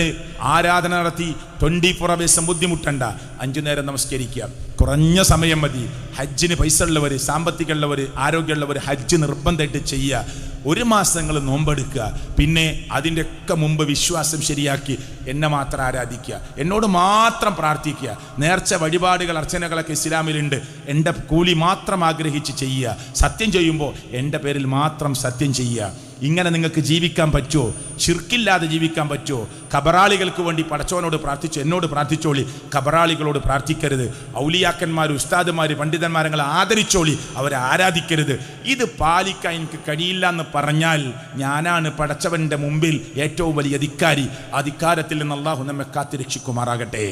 ആരാധന നടത്തി 24 hours ബുദ്ധിമുട്ടണ്ട, 5 നേരം നമസ്കരിക്കുക, കുറഞ്ഞ സമയം മതി. ഹജ്ജിന് പൈസ ഉള്ളവർ, സാമ്പത്തികമുള്ളവർ, ആരോഗ്യമുള്ളവർ ഹജ്ജ് നിർബന്ധമായിട്ട് ചെയ്യുക. 1 മാസം നിങ്ങൾ നോമ്പെടുക്കുക. പിന്നെ അതിൻ്റെയൊക്കെ മുമ്പ് വിശ്വാസം ശരിയാക്കി എന്നെ മാത്രം ആരാധിക്കുക, എന്നോട് മാത്രം പ്രാർത്ഥിക്കുക. നേർച്ച, വഴിപാടുകൾ, അർച്ചനകളൊക്കെ ഇസ്ലാമിലുണ്ട്. എൻ്റെ കൂലി മാത്രം ആഗ്രഹിച്ച് ചെയ്യുക. സത്യം ചെയ്യുമ്പോൾ എൻ്റെ പേരിൽ മാത്രം സത്യം ചെയ്യുക. ഇങ്ങനെ നിങ്ങൾക്ക് ജീവിക്കാൻ പറ്റുമോ? ശിർക്കില്ലാതെ ജീവിക്കാൻ പറ്റുമോ? ഖബറാളികൾക്ക് വേണ്ടി പടച്ചവനോട് പ്രാർത്ഥിച്ചു, എന്നോട് പ്രാർത്ഥിച്ചോളി, ഖബറാളികളോട് പ്രാർത്ഥിക്കരുത്. ഔലിയാക്കന്മാർ, ഉസ്താദുമാർ, പണ്ഡിതന്മാരെ ആദരിച്ചോളി, അവരെ ആരാധിക്കരുത്. ഇത് പാലിക്കാൻ എനിക്ക് കഴിയില്ല എന്ന് പറഞ്ഞാൽ ഞാനാണ് പടച്ചവൻ്റെ മുമ്പിൽ ഏറ്റവും വലിയ ധിക്കാരി. ആ ധിക്കാരത്തിൽ നിന്ന് അല്ലാഹു നമ്മെ കാത്തുരക്ഷിക്കുമാറാകട്ടെ.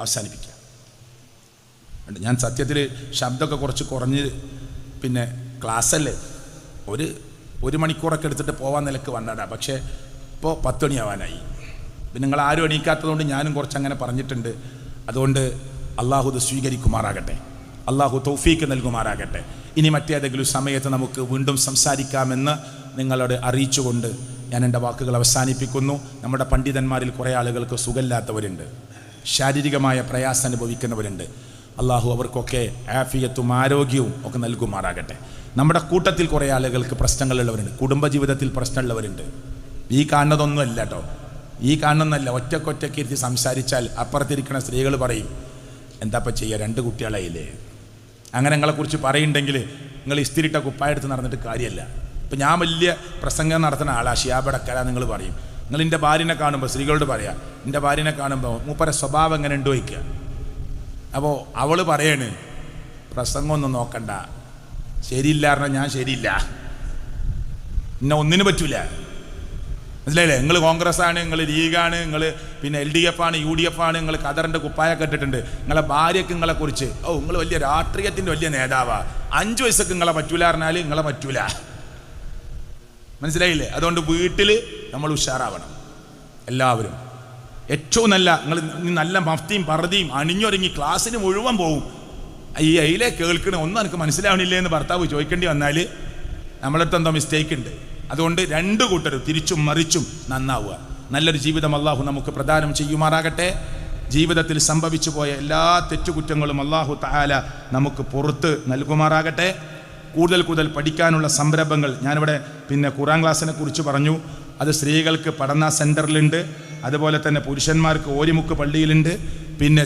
അവസാനിപ്പിക്കാം. ഞാൻ സത്യത്തിൽ ശബ്ദമൊക്കെ കുറച്ച് കുറഞ്ഞ്, പിന്നെ ക്ലാസ്സല്ലേ, ഒരു മണിക്കൂറൊക്കെ എടുത്തിട്ട് പോകാൻ നിലക്ക് വന്നതാണ്. പക്ഷേ ഇപ്പോൾ 10 മണിയാവാനായി. പിന്നെ നിങ്ങൾ ആരും എണീക്കാത്തതുകൊണ്ട് ഞാനും കുറച്ചങ്ങനെ പറഞ്ഞിട്ടുണ്ട്. അതുകൊണ്ട് അള്ളാഹു ഇത് സ്വീകരിക്കുമാറാകട്ടെ, അള്ളാഹു തൗഫീക്ക് നൽകുമാറാകട്ടെ. ഇനി മറ്റേതെങ്കിലും സമയത്ത് നമുക്ക് വീണ്ടും സംസാരിക്കാമെന്ന് നിങ്ങളോട് അറിയിച്ചുകൊണ്ട് ഞാൻ എൻ്റെ വാക്കുകൾ അവസാനിപ്പിക്കുന്നു. നമ്മുടെ പണ്ഡിതന്മാരിൽ കുറേ ആളുകൾക്ക് സുഖമില്ലാത്തവരുണ്ട്, ശാരീരികമായ പ്രയാസം അനുഭവിക്കുന്നവരുണ്ട്. അള്ളാഹു അവർക്കൊക്കെ ആഫിയത്തും ആരോഗ്യവും ഒക്കെ നൽകുമാറാകട്ടെ. നമ്മുടെ കൂട്ടത്തിൽ കുറേ ആളുകൾക്ക് പ്രശ്നങ്ങളുള്ളവരുണ്ട്, കുടുംബജീവിതത്തിൽ പ്രശ്നമുള്ളവരുണ്ട്. ഈ കാണുന്നതൊന്നുമല്ല കേട്ടോ, ഈ കാണുന്നതല്ല. ഒറ്റക്കൊറ്റയ്ക്ക് ഇരുത്തി സംസാരിച്ചാൽ അപ്പുറത്തിരിക്കുന്ന സ്ത്രീകൾ പറയും, എന്താപ്പം ചെയ്യുക, 2 കുട്ടികളായില്ലേ. അങ്ങനെ നിങ്ങളെക്കുറിച്ച് പറയുന്നുണ്ടെങ്കിൽ നിങ്ങൾ ഇസ്തിരിട്ട കുപ്പായെടുത്ത് നടന്നിട്ട് കാര്യമല്ല. ഇപ്പം ഞാൻ വലിയ പ്രസംഗം നടത്തുന്ന ആളാ, ഷിയാബടക്കല നിങ്ങൾ പറയും. നിങ്ങൾ എൻ്റെ ഭാര്യനെ കാണുമ്പോൾ, സ്ത്രീകളോട് പറയാം, എൻ്റെ ഭാര്യനെ കാണുമ്പോൾ മൂപ്പര സ്വഭാവം എങ്ങനെ ഉണ്ടോ വയ്ക്കുക. അപ്പോൾ അവൾ പറയാണ്, പ്രസംഗമൊന്നും നോക്കണ്ട, ശരിയില്ല പറഞ്ഞാൽ ഞാൻ ശരിയില്ല, ഇന്ന ഒന്നിനും പറ്റൂല. മനസ്സിലായില്ലേ? നിങ്ങൾ കോൺഗ്രസ് ആണ്, നിങ്ങൾ ലീഗാണ്, നിങ്ങൾ പിന്നെ LDF ആണ്, UDF ആണ്, നിങ്ങൾ ഖദറിൻ്റെ കുപ്പായൊക്കെ ഇട്ടിട്ടുണ്ട്. നിങ്ങളെ ഭാര്യയ്ക്ക് നിങ്ങളെ കുറിച്ച്, നിങ്ങൾ വലിയ രാഷ്ട്രീയത്തിൻ്റെ വലിയ നേതാവാ, 5 വയസ്സൊക്കെ നിങ്ങളെ പറ്റൂല പറഞ്ഞാൽ നിങ്ങളെ പറ്റൂല. മനസ്സിലായില്ലേ? അതുകൊണ്ട് വീട്ടിൽ നമ്മൾ ഉഷാറാവണം എല്ലാവരും. ഏറ്റവും നല്ല നിങ്ങൾ നല്ല മഫ്തിയും പർദ്ദയും അണിഞ്ഞൊരുങ്ങി ക്ലാസ്സിന് മുഴുവൻ പോവും. ഈ അതിലെ കേൾക്കണ ഒന്നും എനിക്ക് മനസ്സിലാവണില്ലേ എന്ന് ഭർത്താവ് ചോദിക്കേണ്ടി വന്നാൽ നമ്മളടുത്ത് എന്തോ മിസ്റ്റേക്ക് ഉണ്ട്. അതുകൊണ്ട് രണ്ടു കൂട്ടരും തിരിച്ചും മറിച്ചും നന്നാവുക. നല്ലൊരു ജീവിതം അള്ളാഹു നമുക്ക് പ്രദാനം ചെയ്യുമാറാകട്ടെ. ജീവിതത്തിൽ സംഭവിച്ചു പോയ എല്ലാ തെറ്റുകുറ്റങ്ങളും അള്ളാഹു തആല നമുക്ക് പുറത്ത് നൽകുമാറാകട്ടെ. കൂടുതൽ പഠിക്കാനുള്ള സംരംഭങ്ങൾ ഞാനിവിടെ ഖുർആൻ ക്ലാസ്സിനെ കുറിച്ച് പറഞ്ഞു. അത് സ്ത്രീകൾക്ക് പഠന സെൻറ്ററിലുണ്ട്, അതുപോലെ തന്നെ പുരുഷന്മാർക്ക് ഓരിമുക്ക് പള്ളിയിലുണ്ട്.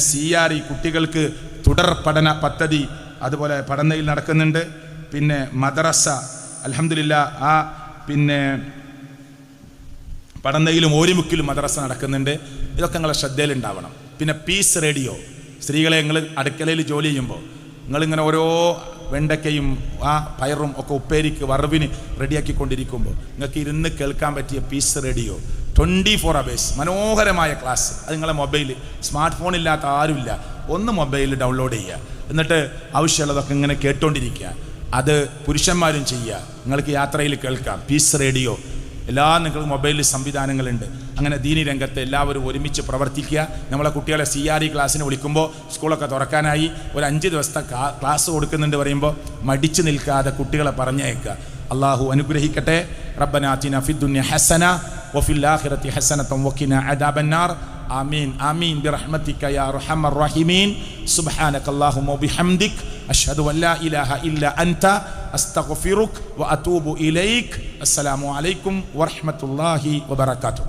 CRE കുട്ടികൾക്ക് തുടർ പഠന പദ്ധതി അതുപോലെ പഠനയിൽ നടക്കുന്നുണ്ട്. മദ്രസ അൽഹംദുലില്ലാഹ് പഠനയിലും ഓരിമുക്കിലും മദ്രസ നടക്കുന്നുണ്ട്. ഇതൊക്കെ നിങ്ങളെ ശ്രദ്ധയിലുണ്ടാവണം. പീസ് റേഡിയോ, സ്ത്രീകളെ നിങ്ങൾ അടുക്കളയിൽ ജോലി ചെയ്യുമ്പോൾ നിങ്ങളിങ്ങനെ ഓരോ വെണ്ടയ്ക്കയും പയറും ഒക്കെ ഉപ്പേരിക്ക് വറവിന് റെഡിയാക്കിക്കൊണ്ടിരിക്കുമ്പോൾ നിങ്ങൾക്ക് ഇരുന്ന് കേൾക്കാൻ പറ്റിയ പീസ് റേഡിയോ 24 hours മനോഹരമായ ക്ലാസ്. അത് നിങ്ങളെ മൊബൈൽ, സ്മാർട്ട് ഫോൺ ഇല്ലാത്ത ആരുമില്ല, ഒന്ന് മൊബൈൽ ഡൗൺലോഡ് ചെയ്യുക, എന്നിട്ട് ആവശ്യമുള്ളതൊക്കെ ഇങ്ങനെ കേട്ടോണ്ടിരിക്കുക. അത് പുരുഷന്മാരും ചെയ്യുക. നിങ്ങൾക്ക് യാത്രയിൽ കേൾക്കാം പീസ് റേഡിയോ. നിങ്ങൾക്ക് മൊബൈലിൽ സംവിധാനങ്ങളുണ്ട്. അങ്ങനെ ദീനി രംഗത്ത് എല്ലാവരും ഒരുമിച്ച് പ്രവർത്തിക്കുക. നമ്മളെ കുട്ടികളെ CRE ക്ലാസ്സിന് വിളിക്കുമ്പോൾ സ്കൂളൊക്കെ തുറക്കാനായി ഒരു 5 ദിവസത്തെ ക്ലാസ് കൊടുക്കുന്നുണ്ട് പറയുമ്പോൾ മടിച്ചു നിൽക്കാതെ കുട്ടികളെ പറഞ്ഞയക്കുക. അള്ളാഹു അനുഗ്രഹിക്കട്ടെ. റബ്ബനാ ആതിനാ ഫിദ്ദുനിയ ഹസന വഫിൽ ആഖിറതി ഹസനതൻ വഖിനാ അദാബന്നാർ. ആമീൻ ആമീൻ ബിറഹ്മതിക യാ അർഹമർ റഹീമീൻ. സുബ്ഹാനകല്ലാഹുമ്മ വബിഹംദിക് അഷ്ഹദു അൻ ലാ ഇലാഹ ഇല്ലാ അൻത അസ്തഗ്ഫിറുക വഅതൂബു ഇലൈക്. അസ്സലാമു അലൈക്കും വറഹ്മത്തുള്ളാഹി വബറകാതുഹു.